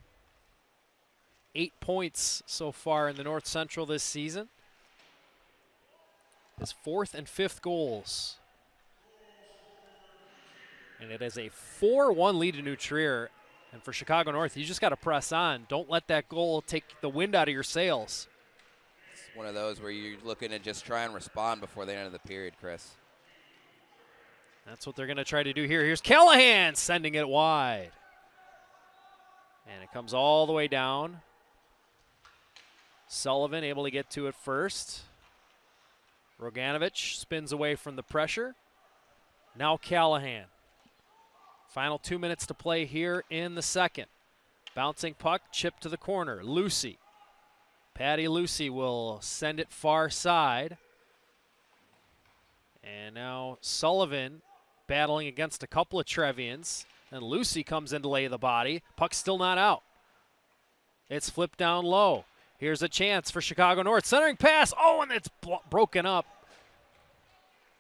8 points so far in the North Central this season. His 4th and 5th goals. And it is a 4-1 lead to New Trier. And for Chicago North, you just got to press on. Don't let that goal take the wind out of your sails.
It's one of those where you're looking to just try and respond before the end of the period, Chris.
That's what they're going to try to do here. Here's Callahan sending it wide. And it comes all the way down. Sullivan able to get to it first. Roganovich spins away from the pressure. Now Callahan. Final 2 minutes to play here in the second. Bouncing puck, chip to the corner. Lucy. Patty Lucy will send it far side. And now Sullivan battling against a couple of Trevians. And Lucy comes in to lay the body. Puck's still not out. It's flipped down low. Here's a chance for Chicago North. Centering pass. Oh, and it's broken up.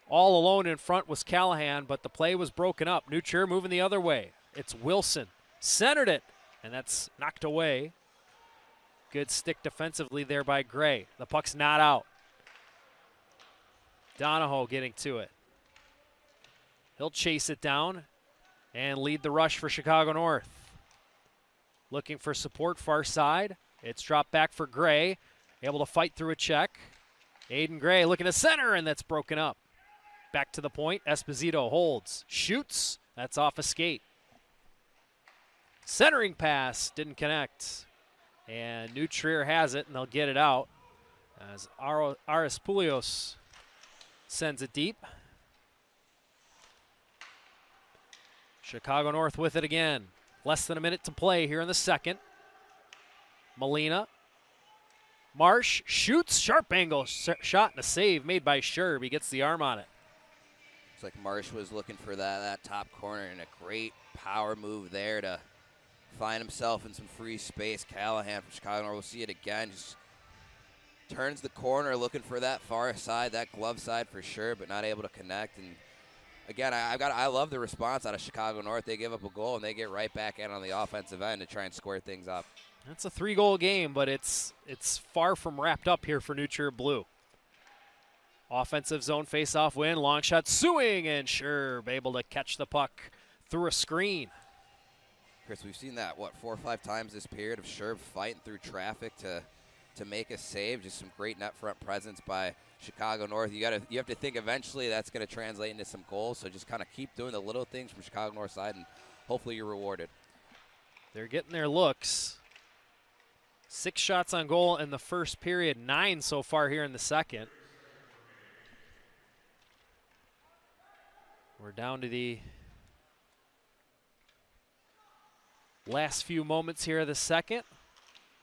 All alone in front was Callahan, but the play was broken up. New Trier moving the other way. It's Wilson. Centered it, and that's knocked away. Good stick defensively there by Gray. The puck's not out. Donahoe getting to it. He'll chase it down and lead the rush for Chicago North. Looking for support far side. It's dropped back for Gray. Able to fight through a check. Aiden Gray looking to center, and that's broken up. Back to the point. Esposito holds. Shoots. That's off a skate. Centering pass didn't connect. And New Trier has it, and they'll get it out as Aris Pulios sends it deep. Chicago North with it again. Less than a minute to play here in the second. Molina Marsh shoots, sharp angle shot and a save made by Sherb. He gets the arm on it.
It's like Marsh was looking for that top corner, and a great power move there to find himself in some free space. Callahan from Chicago North, we'll see it again. Just turns the corner looking for that far side, that glove side for sure, but not able to connect. And again, I love the response out of Chicago North. They give up a goal and they get right back in on the offensive end to try and square things up.
It's a 3-goal game, but it's far from wrapped up here for New Trier Blue. Offensive zone face-off win, long shot, Suing, and Sherb able to catch the puck through a screen.
Chris, we've seen that, 4 or 5 times this period of Sherb fighting through traffic to make a save. Just some great net front presence by Chicago North. You have to think eventually that's going to translate into some goals, so just kind of keep doing the little things from Chicago North side, and hopefully you're rewarded.
They're getting their looks. 6 shots on goal in the first period, 9 so far here in the second. We're down to the last few moments here of the second.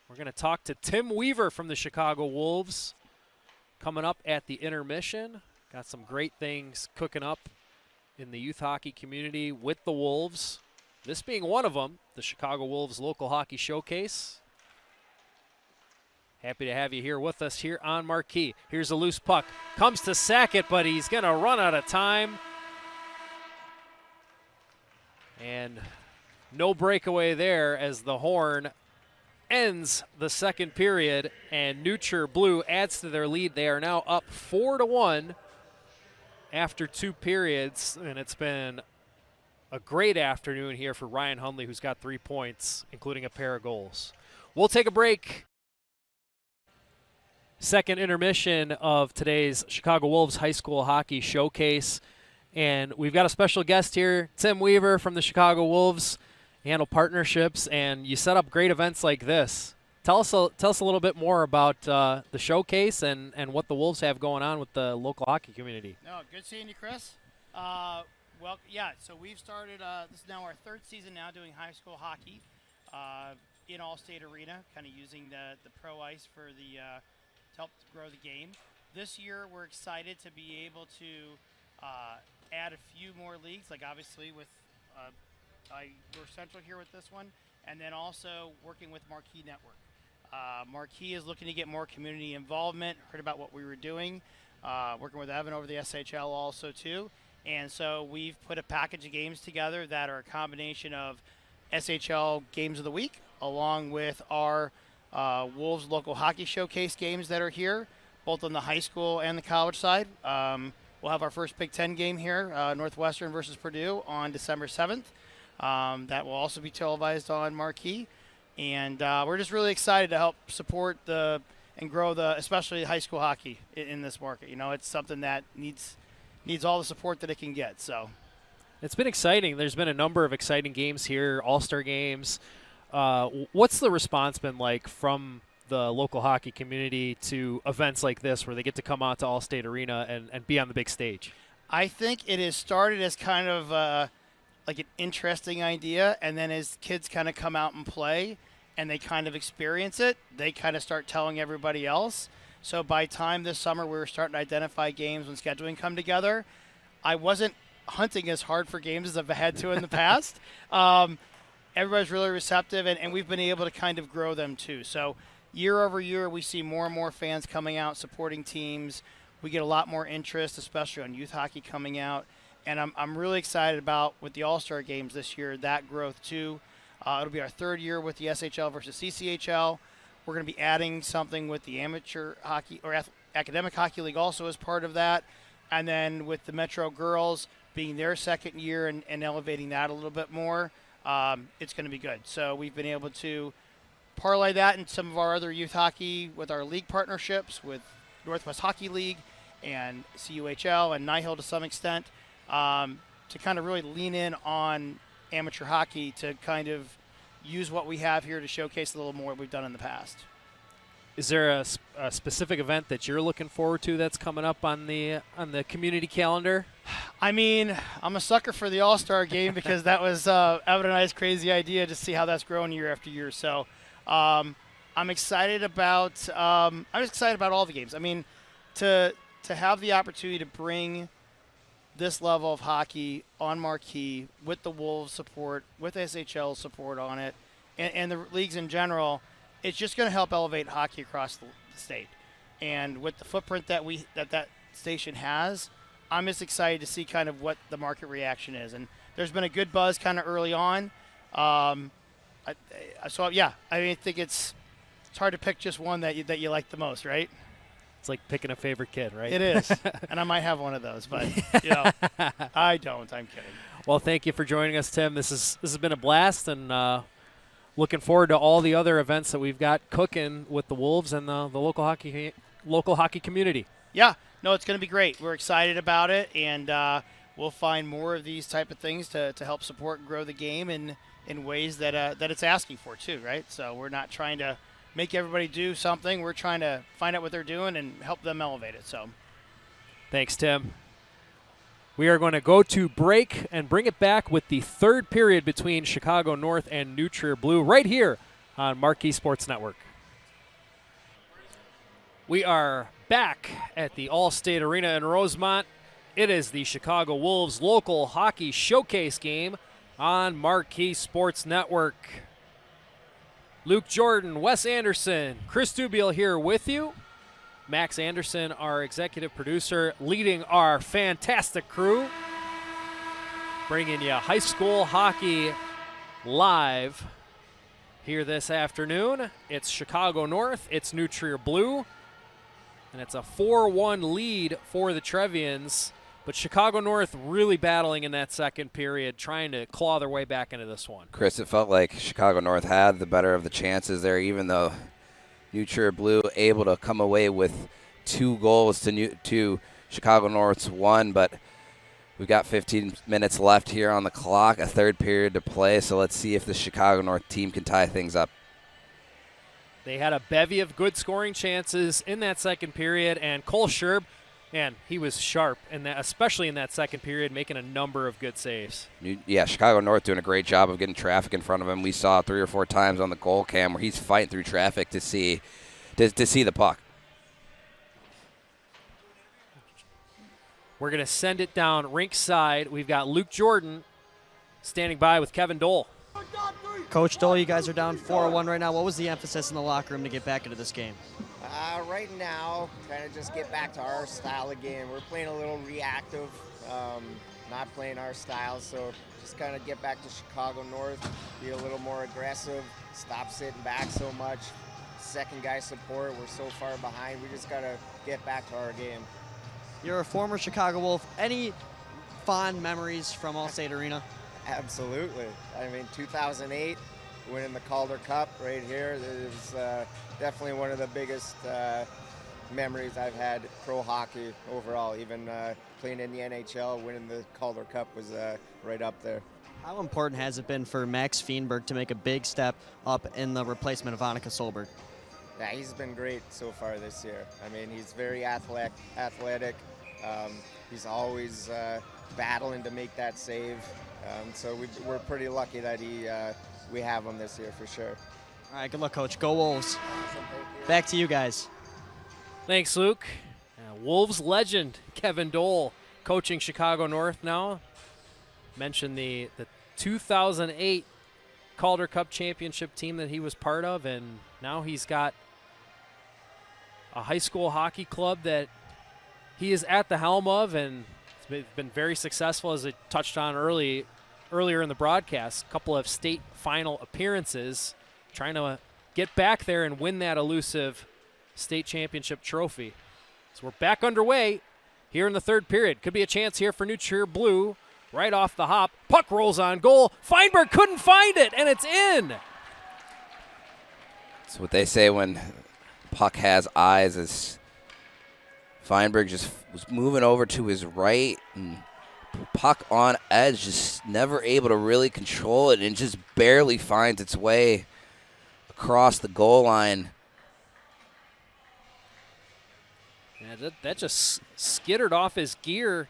We're going to talk to Tim Weaver from the Chicago Wolves coming up at the intermission. Got some great things cooking up in the youth hockey community with the Wolves. This being one of them, the Chicago Wolves Local Hockey Showcase. Happy to have you here with us here on Marquee. Here's a loose puck. Comes to Sackett, but he's going to run out of time. And no breakaway there as the horn ends the second period, and New Trier Blue adds to their lead. They are now up 4-1 after 2 periods, and it's been a great afternoon here for Ryan Hundley, who's got 3 points, including a pair of goals. We'll take a break. Second intermission of today's Chicago Wolves High School Hockey Showcase. And we've got a special guest here, Tim Weaver from the Chicago Wolves. You handle partnerships, and you set up great events like this. Tell us a little bit more about the showcase and what the Wolves have going on with the local hockey community.
No, good seeing you, Chris. Well, yeah, so we've started, this is now our 3rd season now doing high school hockey in All-State Arena, kind of using the pro ice for the to help grow the game. This year, we're excited to be able to add a few more leagues, like obviously with we're central here with this one, and then also working with Marquee Network. Marquee is looking to get more community involvement, heard about what we were doing, working with Evan over the SHL also too, and so we've put a package of games together that are a combination of SHL games of the week along with our Wolves Local Hockey Showcase games that are here, both on the high school and the college side. We'll have our first Big Ten game here, Northwestern versus Purdue, on December 7th. That will also be televised on Marquee. And we're just really excited to help support and grow especially high school hockey in this market. You know, it's something that needs all the support that it can get. So
it's been exciting. There's been a number of exciting games here, all-star games. What's the response been like from the local hockey community to events like this where they get to come out to All-State Arena and be on the big stage?
I think it has started as kind of like an interesting idea, and then as kids kind of come out and play and they kind of experience it, they kind of start telling everybody else. So by time this summer we were starting to identify games when scheduling come together, I wasn't hunting as hard for games as I've had to in the past. Everybody's really receptive, and we've been able to kind of grow them too. So year over year, we see more and more fans coming out, supporting teams. We get a lot more interest, especially on youth hockey coming out. And I'm really excited about, with the All-Star Games this year, that growth too. It'll be our 3rd year with the SHL versus CCHL. We're going to be adding something with the Amateur Hockey or Academic Hockey League also as part of that. And then with the Metro Girls being their 2nd year and elevating that a little bit more, it's going to be good. So we've been able to parlay that in some of our other youth hockey with our league partnerships with Northwest Hockey League and CUHL and Nihill to some extent, to kind of really lean in on amateur hockey to kind of use what we have here to showcase a little more what we've done in the past.
Is there a specific event that you're looking forward to that's coming up on the community calendar?
I mean, I'm a sucker for the All-Star Game because that was Evan and I's crazy idea to see how that's grown year after year. So I'm excited about all the games. I mean, to have the opportunity to bring this level of hockey on Marquee with the Wolves support, with SHL support on it, and the leagues in general, it's just going to help elevate hockey across the state. And with the footprint that that station has, I'm just excited to see kind of what the market reaction is. And there's been a good buzz kind of early on. I think it's hard to pick just one that you like the most, right?
It's like picking a favorite kid, right?
It is. And I might have one of those, but I don't. I'm kidding.
Well, thank you for joining us, Tim. This has been a blast, and looking forward to all the other events that we've got cooking with the Wolves and the local hockey community.
Yeah, no, it's going to be great. We're excited about it, and we'll find more of these type of things to help support and grow the game in ways that it's asking for too, right? So we're not trying to make everybody do something. We're trying to find out what they're doing and help them elevate it. So,
thanks, Tim. We are going to go to break and bring it back with the third period between Chicago North and New Trier Blue right here on Marquee Sports Network. We are back at the All-State Arena in Rosemont. It is the Chicago Wolves local hockey showcase game on Marquee Sports Network. Luke Jordan, Wes Anderson, Chris Dubiel here with you. Max Anderson, our executive producer, leading our fantastic crew. Bringing you high school hockey live here this afternoon. It's Chicago North, it's New Trier Blue, and it's a 4-1 lead for the Trevians. But Chicago North really battling in that second period, trying to claw their way back into this one.
Chris, it felt like Chicago North had the better of the chances there, even though New Trier Blue able to come away with 2 goals to Chicago North's 1. But we've got 15 minutes left here on the clock, a third period to play. So let's see if the Chicago North team can tie things up.
They had a bevy of good scoring chances in that second period, and Cole Scherb, man, he was sharp, especially in that second period, making a number of good saves.
Yeah, Chicago North doing a great job of getting traffic in front of him. We saw 3 or 4 times on the goal cam where he's fighting through traffic to see the puck.
We're going to send it down rink side. We've got Luke Jordan standing by with Kevin Dole.
Coach Dole, you guys are down 4-1 right now. What was the emphasis in the locker room to get back into this game?
Right now, trying to just get back to our style of game. We're playing a little reactive, not playing our style, so just kind of get back to Chicago North, be a little more aggressive, stop sitting back so much, second guy support, we're so far behind, we just got to get back to our game.
You're a former Chicago Wolf. Any fond memories from All-State Arena?
Absolutely. I mean, 2008, winning the Calder Cup right here, it was definitely one of the biggest memories I've had pro hockey overall. Even playing in the NHL, winning the Calder Cup was right up there.
How important has it been for Max Feenberg to make a big step up in the replacement of Annika Solberg?
Yeah, he's been great so far this year. I mean, he's very athletic. He's always battling to make that save. So we're pretty lucky that we have him this year for sure.
All right, good luck, Coach. Go Wolves.
Awesome, thank you.
Back to you guys.
Thanks, Luke. Wolves legend Kevin Dole coaching Chicago North now. Mentioned the 2008 Calder Cup championship team that he was part of, and now he's got a high school hockey club that he is at the helm of, and it's been very successful, as I touched on earlier in the broadcast. A couple of state final appearances, trying to get back there and win that elusive state championship trophy. So we're back underway here in the third period. Could be a chance here for New Trier Blue. Right off the hop, puck rolls on goal. Feinberg couldn't find it, and it's in.
That's what they say when puck has eyes. As Feinberg just was moving over to his right, and puck on edge, just never able to really control it, and just barely finds its way across the goal line.
Yeah, that just skittered off his gear,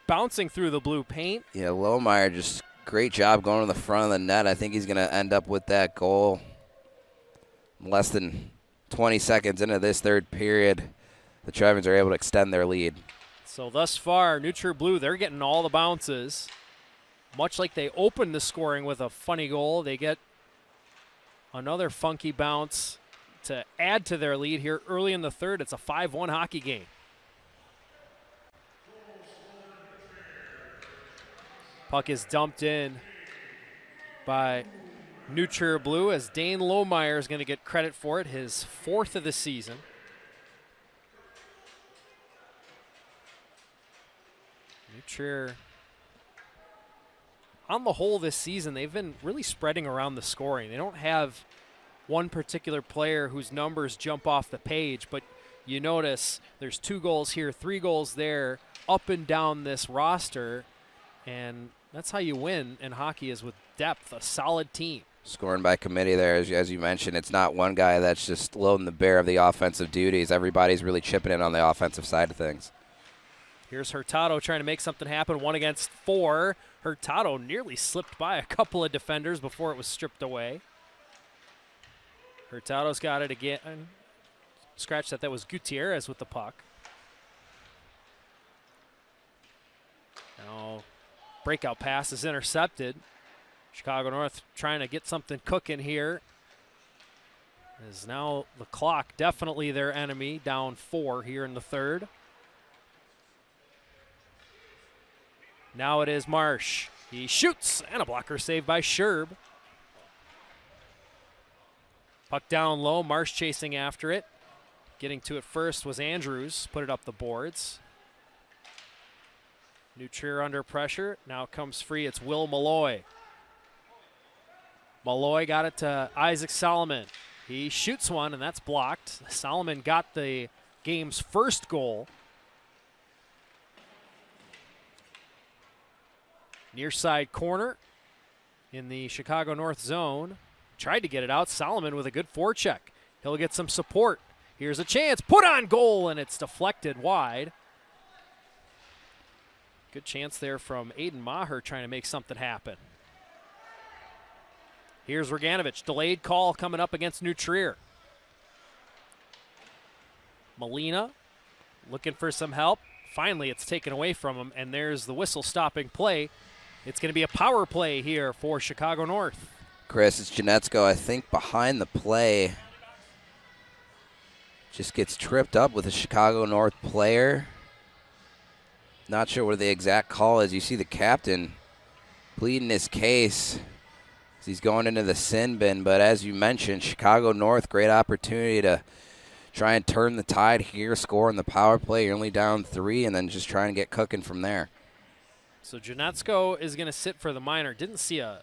bouncing through the blue paint.
Yeah, Lohmeyer, just great job going to the front of the net. I think he's going to end up with that goal. Less than 20 seconds into this third period, the Trojans are able to extend their lead.
So thus far, Neutral Blue, they're getting all the bounces. Much like they opened the scoring with a funny goal, they get another funky bounce to add to their lead here early in the third. It's a 5-1 hockey game. Puck is dumped in by Neutral Blue as Dane Lohmeyer is going to get credit for it, his 4th of the season. Neutral, on the whole this season, they've been really spreading around the scoring. They don't have one particular player whose numbers jump off the page, but you notice there's 2 goals here, 3 goals there, up and down this roster, and that's how you win in hockey, is with depth, a solid team.
Scoring by committee there, as you mentioned. It's not one guy that's just loading the bear of the offensive duties. Everybody's really chipping in on the offensive side of things.
Here's Hurtado trying to make something happen, 1 against 4. Hurtado nearly slipped by a couple of defenders before it was stripped away. Hurtado's got it again. Scratch that. That was Gutierrez with the puck. Now, breakout pass is intercepted. Chicago North trying to get something cooking here. As now the clock definitely their enemy, down 4 here in the third. Now it is Marsh. He shoots, and a blocker saved by Scherb. Puck down low, Marsh chasing after it. Getting to it first was Andrews, put it up the boards. Neutral under pressure, now comes free, it's Will Malloy. Malloy got it to Isaac Solomon. He shoots one, and that's blocked. Solomon got the game's first goal. Near side corner in the Chicago North zone. Tried to get it out. Solomon with a good forecheck. He'll get some support. Here's a chance. Put on goal, and it's deflected wide. Good chance there from Aiden Maher trying to make something happen. Here's Reganovich. Delayed call coming up against New Trier. Molina looking for some help. Finally, it's taken away from him, and there's the whistle stopping play. It's going to be a power play here for Chicago North.
Chris, it's Janetsko, I think, behind the play. Just gets tripped up with a Chicago North player. Not sure what the exact call is. You see the captain pleading his case as he's going into the sin bin. But as you mentioned, Chicago North, great opportunity to try and turn the tide here, score in the power play. You're only down 3, and then just try and get cooking from there.
So Janetsko is going to sit for the minor. Didn't see a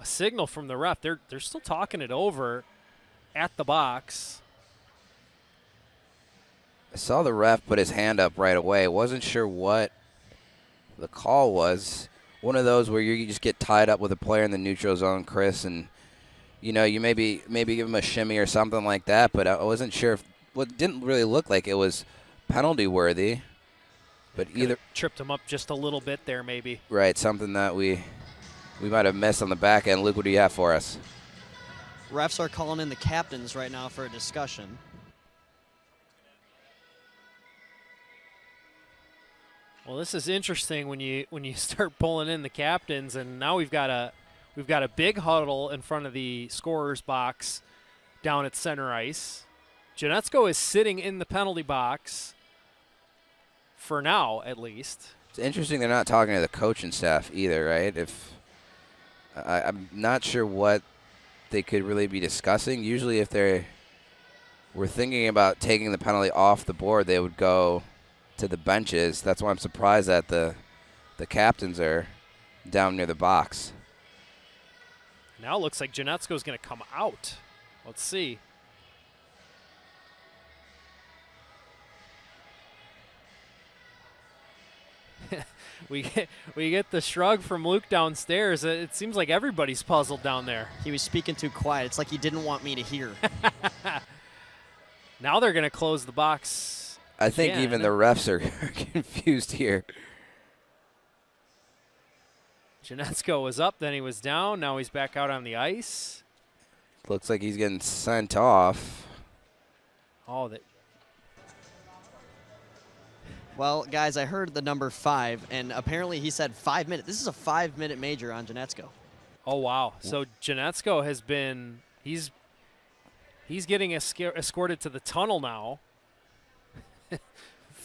signal from the ref. They're still talking it over at the box.
I saw the ref put his hand up right away. Wasn't sure what the call was. One of those where you just get tied up with a player in the neutral zone, Chris, and you maybe give him a shimmy or something like that. But I wasn't sure if it didn't really look like it was penalty worthy. But either
tripped him up just a little bit there, maybe.
Right, something that we might have missed on the back end. Luke, what do you have for us?
Refs are calling in the captains right now for a discussion.
Well, this is interesting when you start pulling in the captains, and now we've got a big huddle in front of the scorer's box down at center ice. Janetsko is sitting in the penalty box. For now, at least.
It's interesting they're not talking to the coaching staff either, right? I'm not sure what they could really be discussing. Usually if they were thinking about taking the penalty off the board, they would go to the benches. That's why I'm surprised that the captains are down near the box.
Now it looks like Janetsko's going to come out. Let's see. We get the shrug from Luke downstairs. It seems like everybody's puzzled down there.
He was speaking too quiet. It's like he didn't want me to hear.
Now they're going to close the box.
I think even the refs are confused here.
Janetsko was up, then he was down. Now he's back out on the ice.
looks like he's getting sent off.
Oh, that.
Well, guys, I heard the number 5, and apparently he said 5 minutes. This is a 5-minute major on Janetsko.
Oh, wow. So Janetsko has been he's getting escorted to the tunnel now.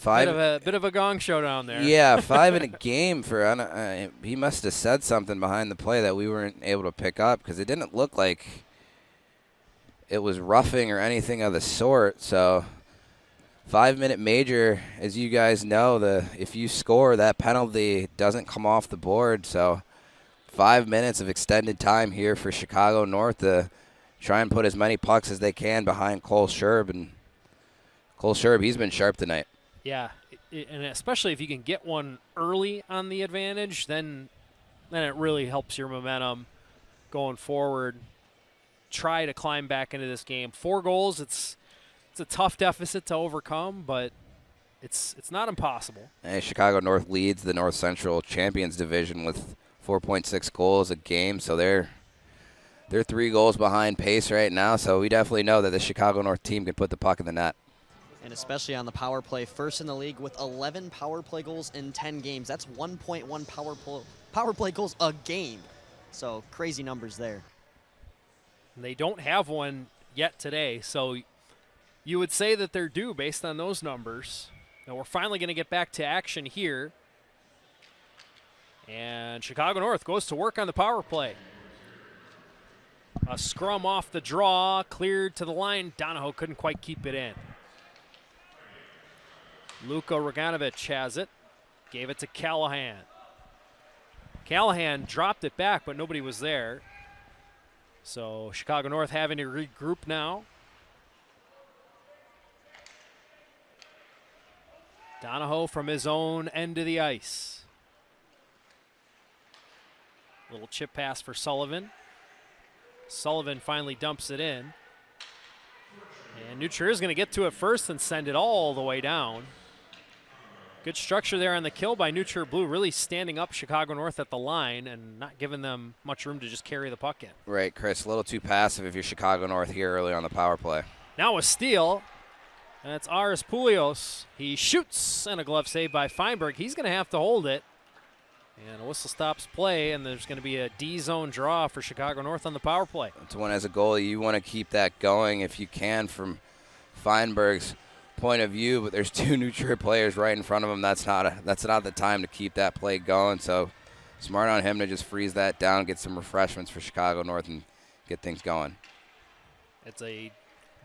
Bit of a gong show down there.
Yeah, 5 in a game for he must have said something behind the play that we weren't able to pick up because it didn't look like it was roughing or anything of the sort. So 5-minute major, as you guys know, if you score, that penalty doesn't come off the board. So 5 minutes of extended time here for Chicago North to try and put as many pucks as they can behind Cole Scherb. And Cole Scherb, he's been sharp tonight.
Yeah, and especially if you can get one early on the advantage, then it really helps your momentum going forward. Try to climb back into this game. 4 goals, it's a tough deficit to overcome, but it's not impossible.
And Chicago North leads the North Central Champions Division with 4.6 goals a game, so they're 3 goals behind pace right now. So we definitely know that the Chicago North team can put the puck in the net.
And especially on the power play, first in the league with 11 power play goals in 10 games. That's 1.1 power play goals a game. So crazy numbers there.
They don't have one yet today, so you would say that they're due based on those numbers. Now we're finally going to get back to action here. And Chicago North goes to work on the power play. A scrum off the draw, cleared to the line. Donahoe couldn't quite keep it in. Luka Roganovic has it. Gave it to Callahan. Callahan dropped it back, but nobody was there. So Chicago North having to regroup now. Donahoe from his own end of the ice. Little chip pass for Sullivan. Sullivan finally dumps it in. And New Trier is going to get to it first and send it all the way down. Good structure there on the kill by New Trier Blue, really standing up Chicago North at the line and not giving them much room to just carry the puck in.
Right, Chris, a little too passive if you're Chicago North here early on the power play.
Now a steal. That's Aris Poulios. He shoots, and a glove save by Feinberg. He's going to have to hold it. And a whistle stops play, and there's going to be a D-zone draw for Chicago North on the power play.
It's one as a goalie, you want to keep that going if you can from Feinberg's point of view, but there's 2 New Trier players right in front of him. That's not the time to keep that play going. So smart on him to just freeze that down, get some refreshments for Chicago North, and get things going.
It's a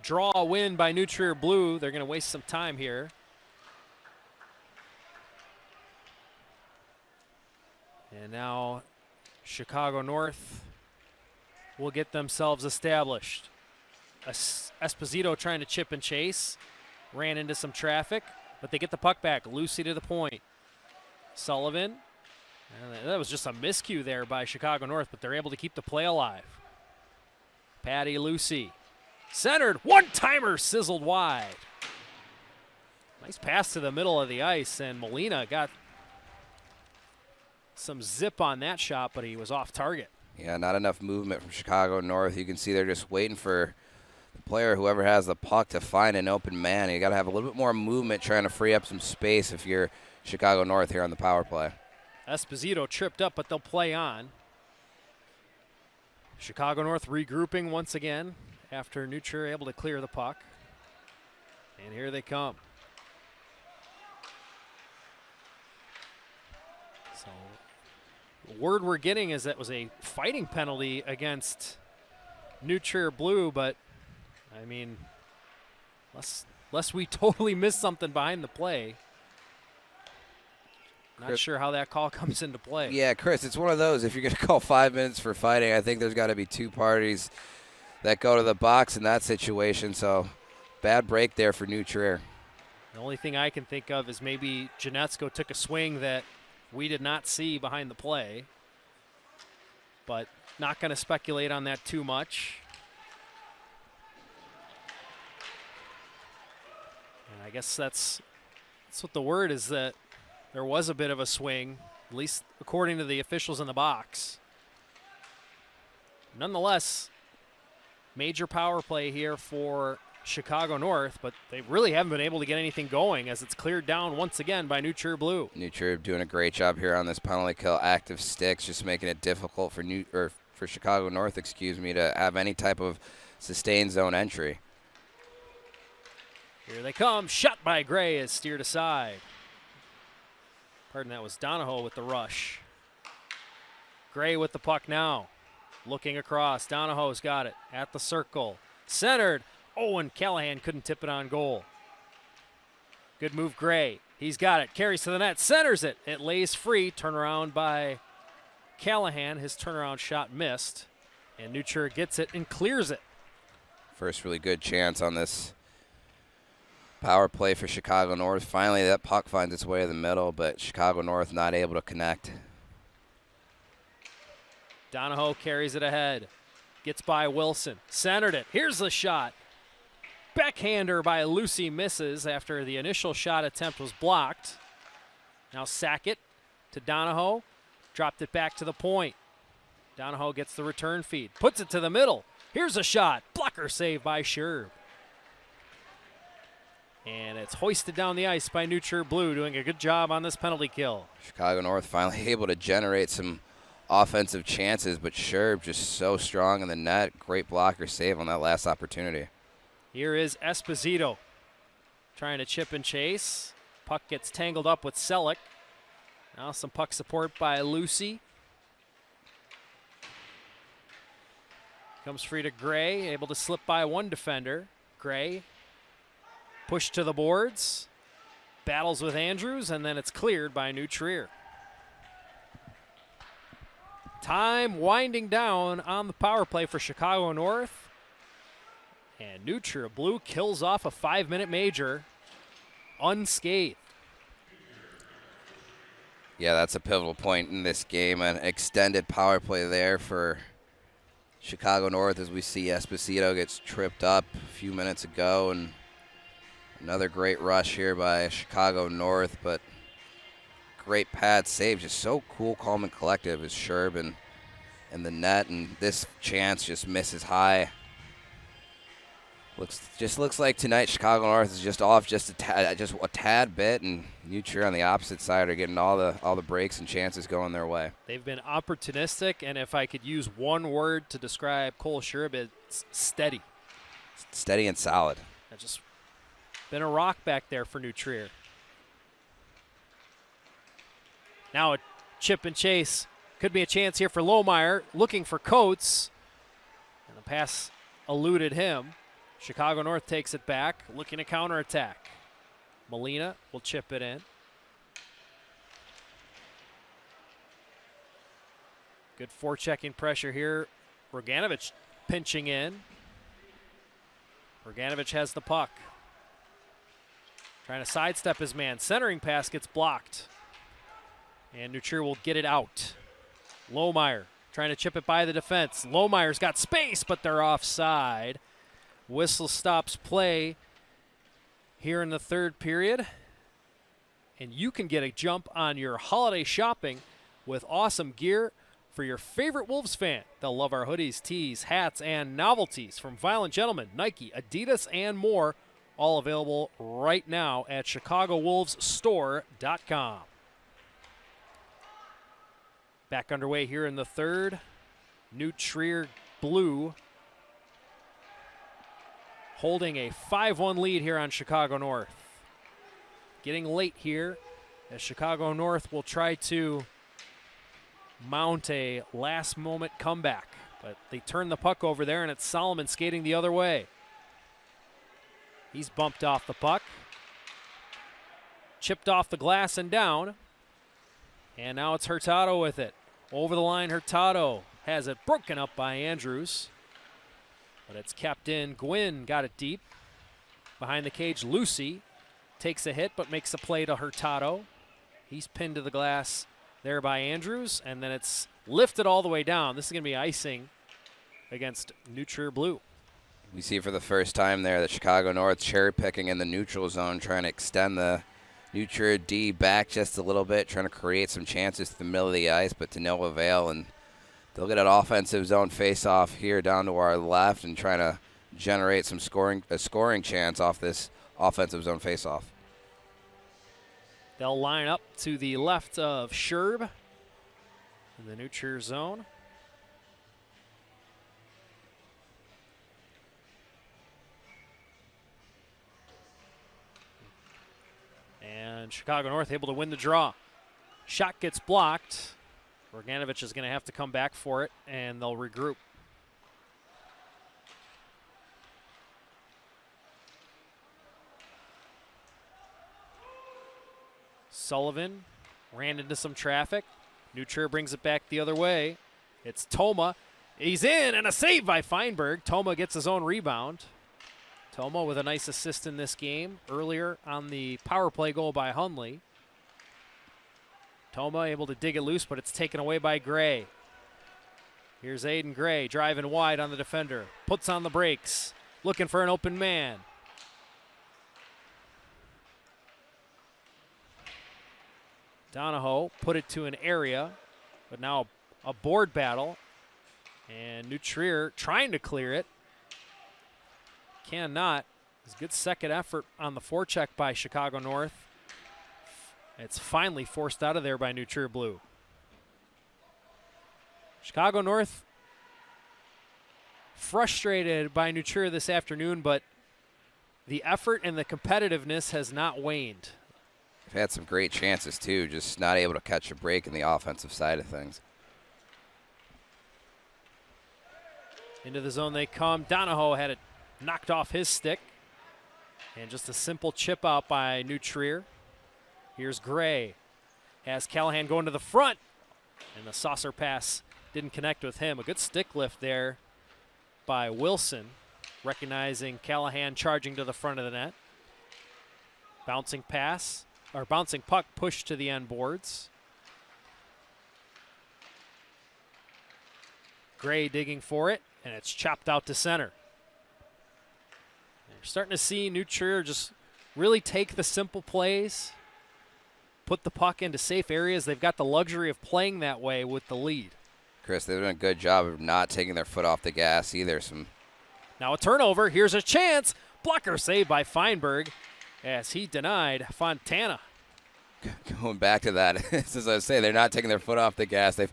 draw win by New Trier Blue. They're going to waste some time here. And now Chicago North will get themselves established. Esposito trying to chip and chase. Ran into some traffic, but they get the puck back. Lucy to the point. Sullivan. And that was just a miscue there by Chicago North, but they're able to keep the play alive. Patty Lucy. Centered. One-timer sizzled wide. Nice pass to the middle of the ice, and Molina got some zip on that shot, but he was off target.
Yeah, not enough movement from Chicago North. You can see they're just waiting for the player, whoever has the puck, to find an open man. You got to have a little bit more movement trying to free up some space if you're Chicago North here on the power play.
Esposito tripped up, but they'll play on. Chicago North regrouping once again after New Trier able to clear the puck. And here they come. So the word we're getting is that was a fighting penalty against New Trier Blue, but I mean, unless we totally miss something behind the play. Not sure how that call comes into play.
Yeah, Chris, it's one of those. If you're going to call 5 minutes for fighting, I think there's got to be 2 parties that go to the box in that situation. So bad break there for New Trier.
The only thing I can think of is maybe Janetsko took a swing that we did not see behind the play. But not going to speculate on that too much. And I guess that's what the word is, that there was a bit of a swing, at least according to the officials in the box. Nonetheless, Major power play here for Chicago North, but they really haven't been able to get anything going as it's cleared down once again by New Trier Blue.
New Trier doing a great job here on this penalty kill. Active sticks, just making it difficult for Chicago North, to have any type of sustained zone entry.
Here they come. Shot by Gray is steered aside. Pardon, that was Donahoe with the rush. Gray with the puck now. Looking across. Donahoe's got it at the circle. Centered. Oh, and Callahan couldn't tip it on goal. Good move, Gray. He's got it. Carries to the net. Centers it. It lays free. Turnaround by Callahan. His turnaround shot missed. And New Trier gets it and clears it.
First really good chance on this power play for Chicago North. Finally, that puck finds its way to the middle, but Chicago North not able to connect.
Donahoe carries it ahead. Gets by Wilson. Centered it. Here's the shot. Backhander by Lucy misses after the initial shot attempt was blocked. Now Sackett to Donahoe. Dropped it back to the point. Donahoe gets the return feed. Puts it to the middle. Here's a shot. Blocker save by Scherb. And it's hoisted down the ice by New Trier Blue, doing a good job on this penalty kill.
Chicago North finally able to generate some offensive chances, but Scherb just so strong in the net. Great blocker save on that last opportunity.
Here is Esposito trying to chip and chase. Puck gets tangled up with Selleck. Now some puck support by Lucy. Comes free to Gray, able to slip by one defender. Gray pushed to the boards, battles with Andrews, and then it's cleared by New Trier. Time winding down on the power play for Chicago North. And New Trier Blue kills off a 5-minute major unscathed.
Yeah, that's a pivotal point in this game. An extended power play there for Chicago North as we see Esposito gets tripped up a few minutes ago, and another great rush here by Chicago North, but great pad save. Just so cool, calm, and collective is Scherb in the net, and this chance just misses high. Looks like tonight Chicago North is just off just a tad bit, and New Trier on the opposite side are getting all the breaks and chances going their way.
They've been opportunistic, and if I could use one word to describe Cole Scherb, it's steady.
Steady and solid.
It's just been a rock back there for New Trier. Now a chip and chase. Could be a chance here for Lohmeyer, looking for Coates, and the pass eluded him. Chicago North takes it back, looking to counterattack. Molina will chip it in. Good forechecking pressure here. Roganovic pinching in. Roganovic has the puck. Trying to sidestep his man. Centering pass gets blocked. And New Trier will get it out. Lohmeyer trying to chip it by the defense. Lohmeyer's got space, but they're offside. Whistle stops play here in the third period. And you can get a jump on your holiday shopping with awesome gear for your favorite Wolves fan. They'll love our hoodies, tees, hats, and novelties from Violent Gentlemen, Nike, Adidas, and more. All available right now at ChicagoWolvesStore.com. Back underway here in the third. New Trier Blue holding a 5-1 lead here on Chicago North. Getting late here as Chicago North will try to mount a last-moment comeback. But they turn the puck over there, and it's Solomon skating the other way. He's bumped off the puck. Chipped off the glass and down. And now it's Hurtado with it. Over the line, Hurtado has it broken up by Andrews. But it's kept in. Gwynn got it deep. Behind the cage, Lucy takes a hit but makes a play to Hurtado. He's pinned to the glass there by Andrews, and then it's lifted all the way down. This is going to be icing against New Trier Blue.
We see for the first time there that Chicago North cherry picking in the neutral zone, trying to extend the New Trier D back just a little bit, trying to create some chances to the middle of the ice, but to no avail. And They'll get an offensive zone face-off here down to our left and trying to generate some scoring chance off this offensive zone face-off.
They'll line up to the left of Sherb in the New Trier zone. And Chicago North able to win the draw. Shot gets blocked. Bogdanovich is going to have to come back for it, and they'll regroup. Sullivan ran into some traffic. New Trier brings it back the other way. It's Toma. He's in, and a save by Feinberg. Toma gets his own rebound. Toma with a nice assist in this game earlier on the power play goal by Hunley. Toma able to dig it loose, but it's taken away by Gray. Here's Aiden Gray driving wide on the defender. Puts on the brakes, looking for an open man. Donahoe put it to an area, but now a board battle. And New Trier trying to clear it. Cannot. It's a good second effort on the forecheck by Chicago North. It's finally forced out of there by New Trier Blue. Chicago North frustrated by New Trier this afternoon, but the effort and the competitiveness has not waned.
They've had some great chances too, just not able to catch a break in the offensive side of things.
Into the zone they come. Donahoe had it knocked off his stick. And just a simple chip out by New Trier. Here's Gray. Has Callahan going to the front. And the saucer pass didn't connect with him. A good stick lift there by Wilson, recognizing Callahan charging to the front of the net. Bouncing pass, or bouncing puck pushed to the end boards. Gray digging for it, and it's chopped out to center. We're starting to see New Trier just really take the simple plays, put the puck into safe areas. They've got the luxury of playing that way with the lead.
Chris, they've done a good job of not taking their foot off the gas either.
Now a turnover. Here's a chance. Blocker saved by Feinberg as he denied Fontana.
Going back to that, as I say, they're not taking their foot off the gas. They've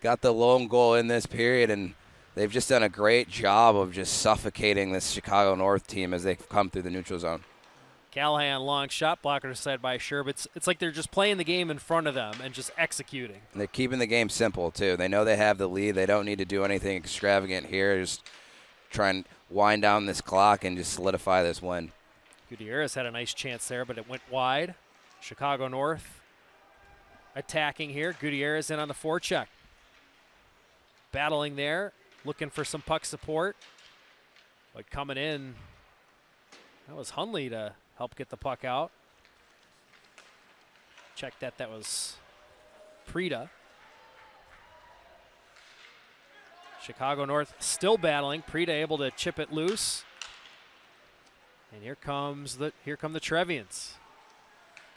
got the lone goal in this period, and they've just done a great job of just suffocating this Chicago North team as they've come through the neutral zone.
Callahan, long shot blocker side by Sherb. It's like they're just playing the game in front of them and just executing.
And they're keeping the game simple, too. They know they have the lead. They don't need to do anything extravagant here. Just try and wind down this clock and just solidify this win.
Gutierrez had a nice chance there, but it went wide. Chicago North attacking here. Gutierrez in on the forecheck. Battling there, looking for some puck support. But coming in, that was Hunley to help get the puck out. Check that was Prida. Chicago North still battling. Prida able to chip it loose. And here come the Trevians.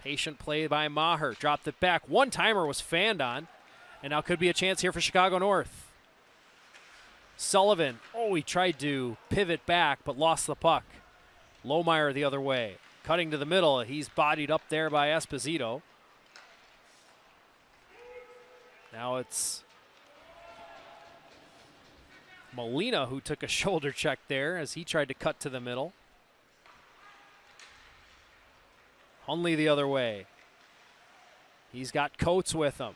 Patient play by Maher. Dropped it back. One-timer was fanned on. And now could be a chance here for Chicago North. Sullivan. Oh, he tried to pivot back, but lost the puck. Lohmeyer the other way. Cutting to the middle. He's bodied up there by Esposito. Now it's Molina who took a shoulder check there as he tried to cut to the middle. Hunley the other way. He's got Coates with him.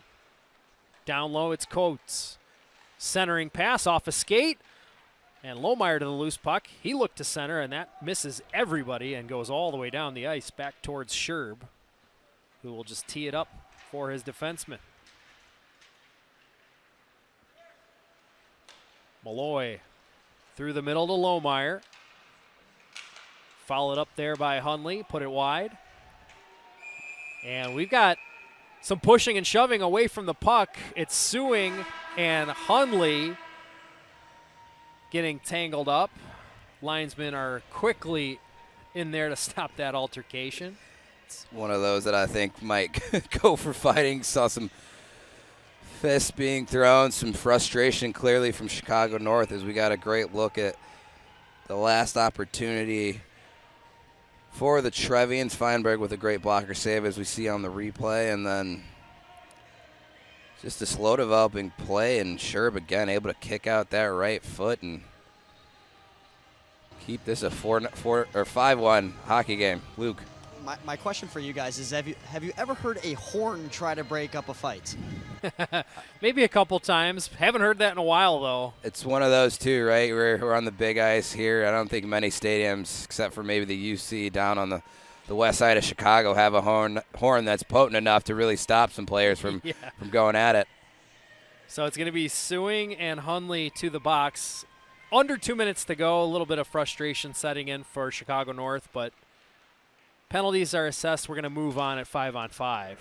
Down low, it's Coates. Centering pass off a skate. And Lohmeyer to the loose puck. He looked to center, and that misses everybody and goes all the way down the ice back towards Sherb, who will just tee it up for his defenseman. Malloy through the middle to Lohmeyer. Followed up there by Hunley. Put it wide. And we've got some pushing and shoving away from the puck. It's Sewing and Hunley getting tangled up. Linesmen are quickly in there to stop that altercation.
It's one of those that I think might go for fighting. Saw some Fists being thrown, some frustration clearly from Chicago North as we got a great look at the last opportunity for the Trevians. Feinberg with a great blocker save as we see on the replay, and then just a slow developing play, and Sherb again able to kick out that right foot and keep this a 5-1 hockey game. Luke.
My question for you guys is, have you ever heard a horn try to break up a fight?
Maybe a couple times. Haven't heard that in a while, though.
It's one of those two, right? We're on the big ice here. I don't think many stadiums, except for maybe the UC down on the west side of Chicago, have a horn that's potent enough to really stop some players from going at it.
So it's going to be Sewing and Hunley to the box. Under 2 minutes to go. A little bit of frustration setting in for Chicago North, but penalties are assessed. We're going to move on at 5-on-5.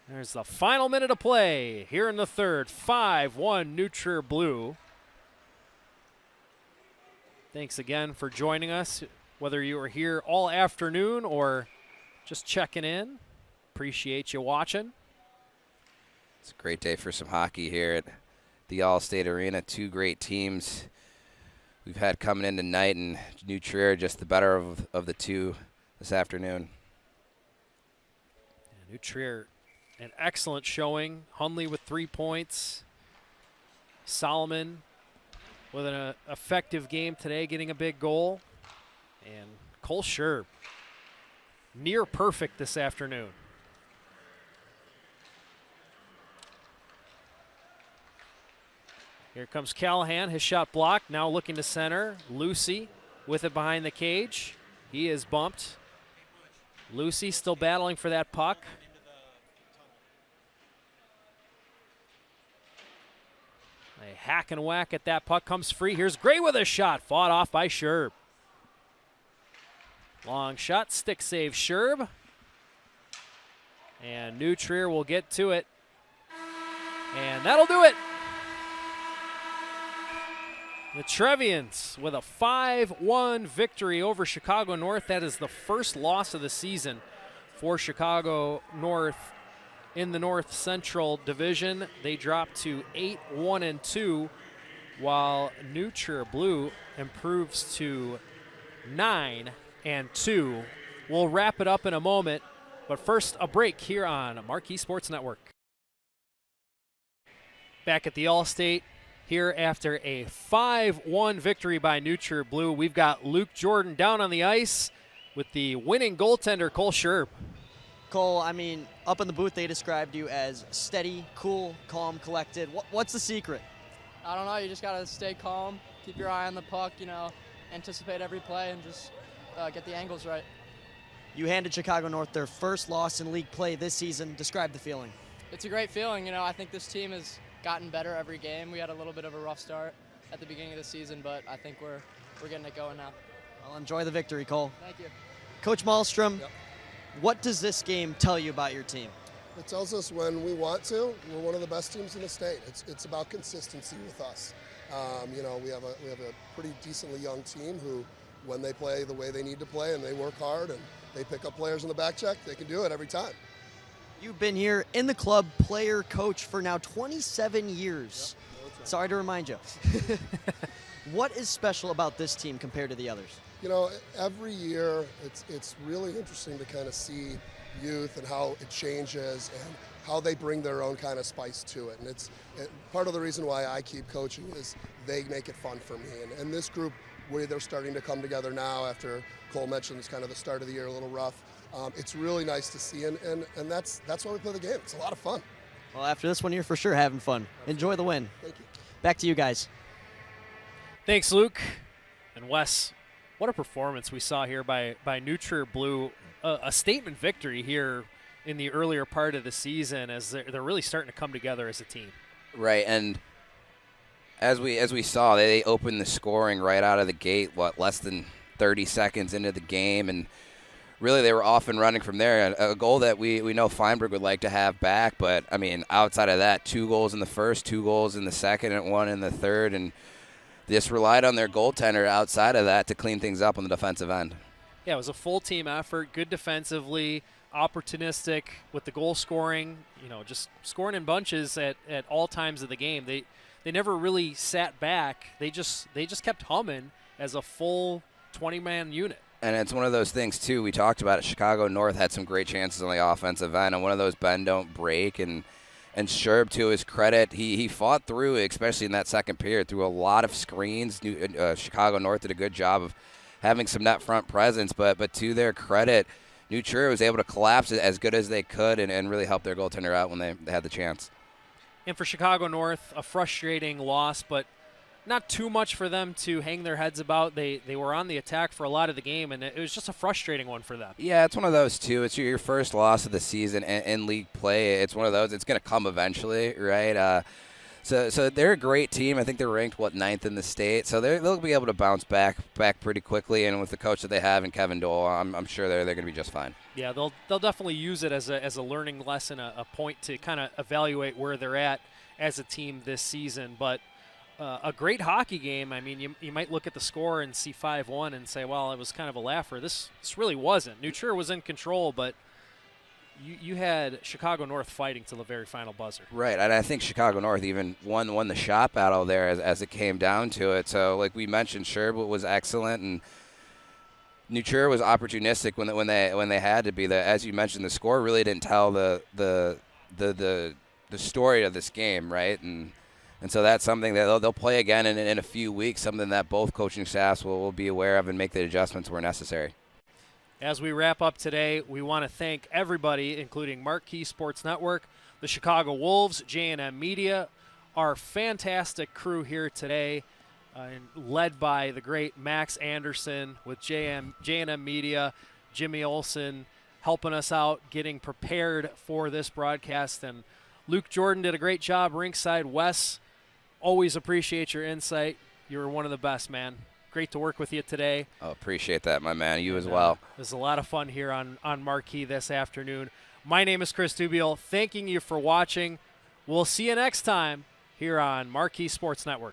There's the final minute of play here in the third. 5-1 Neutral Blue. Thanks again for joining us, whether you were here all afternoon or just checking in. Appreciate you watching.
It's a great day for some hockey here at the All-State Arena. Two great teams we've had coming in tonight, and New Trier just the better of the two this afternoon.
Yeah, New Trier, an excellent showing. Hunley with 3 points. Solomon with an effective game today, getting a big goal. And Cole Scherb, near perfect this afternoon. Here comes Callahan, his shot blocked, now looking to center. Lucy with it behind the cage. He is bumped. Lucy still battling for that puck. A hack and whack at that puck, comes free. Here's Gray with a shot, fought off by Scherb. Long shot, stick save Scherb. And New Trier will get to it. And that'll do it. The Trevians with a 5-1 victory over Chicago North. That is the first loss of the season for Chicago North in the North Central Division. They dropped to 8-1-2, while New Trier Blue improves to 9-2. We'll wrap it up in a moment, but first a break here on Marquee Sports Network. Back at the All-State. Here after a 5-1 victory by New Trier Blue, we've got Luke Jordan down on the ice with the winning goaltender, Cole Scherb.
Cole, I mean, up in the booth they described you as steady, cool, calm, collected. What's the secret?
I don't know. You just got to stay calm, keep your eye on the puck, anticipate every play, and just get the angles right.
You handed Chicago North their first loss in league play this season. Describe the feeling.
It's a great feeling. I think this team has gotten better every game. We had a little bit of a rough start at the beginning of the season, but I think we're getting it going now.
Well, enjoy the victory, Cole.
Thank you.
Coach Malmstrom, what does this game tell you about your team?
It tells us when we want to, we're one of the best teams in the state. It's about consistency with us. We have a pretty decently young team who, when they play the way they need to play and they work hard and they pick up players in the back check, they can do it every time.
You've been here in the club, player, coach for now 27 years.
Yep, that's right.
Sorry to remind you. What is special about this team compared to the others?
Every year it's really interesting to kind of see youth and how it changes and how they bring their own kind of spice to it. And part of the reason why I keep coaching is they make it fun for me. And this group, where they're starting to come together now after Cole mentioned it's kind of the start of the year a little rough. It's really nice to see, and that's why we play the game. It's a lot of fun.
Well, after this one, you're for sure having fun. Enjoy the win.
Thank you.
Back to you guys.
Thanks, Luke. And Wes, what a performance we saw here by New Trier Blue. A statement victory here in the earlier part of the season as they're really starting to come together as a team.
Right, and as we saw, they opened the scoring right out of the gate, less than 30 seconds into the game, and really they were off and running from there. A goal that we know Feinberg would like to have back, but, outside of that, 2 goals in the first, 2 goals in the second, and 1 in the third, and just relied on their goaltender outside of that to clean things up on the defensive end.
Yeah, it was a full team effort, good defensively, opportunistic with the goal scoring, just scoring in bunches at all times of the game. They never really sat back. They just kept humming as a full 20-man unit.
And it's one of those things, too, we talked about it. Chicago North had some great chances on the offensive end, and one of those bend, don't break. And Sherb, to his credit, he fought through, especially in that second period, through a lot of screens. Chicago North did a good job of having some net front presence, but to their credit, New Trier was able to collapse it as good as they could and really help their goaltender out when they had the chance.
And for Chicago North, a frustrating loss, but not too much for them to hang their heads about. They were on the attack for a lot of the game, and it was just a frustrating one for them.
Yeah, it's one of those, too. It's your first loss of the season in league play. It's one of those. It's going to come eventually, right? So they're a great team. I think they're ranked, 9th in the state. So they'll be able to bounce back pretty quickly. And with the coach that they have in Kevin Dole, I'm sure they're going to be just fine.
Yeah, they'll definitely use it as a learning lesson, a point to kind of evaluate where they're at as a team this season. But a great hockey game. I mean, you might look at the score and see 5-1 and say, well, it was kind of a laugher. This really wasn't. New Trier was in control, but you had Chicago North fighting till the very final buzzer.
Right, and I think Chicago North even won the shot battle there as it came down to it. So, like we mentioned, Sherb was excellent, and New Trier was opportunistic when they had to be. As you mentioned, the score really didn't tell the story of this game, right? And so that's something that they'll play again in a few weeks, something that both coaching staffs will be aware of and make the adjustments where necessary.
As we wrap up today, we want to thank everybody, including Marquee Sports Network, the Chicago Wolves, J&M Media, our fantastic crew here today, led by the great Max Anderson with J&M Media, Jimmy Olson helping us out, getting prepared for this broadcast, and Luke Jordan did a great job ringside. Wes, always appreciate your insight. You were one of the best, man. Great to work with you today.
Oh, appreciate that, my man. You as well.
It was a lot of fun here on Marquee this afternoon. My name is Chris Dubiel. Thanking you for watching. We'll see you next time here on Marquee Sports Network.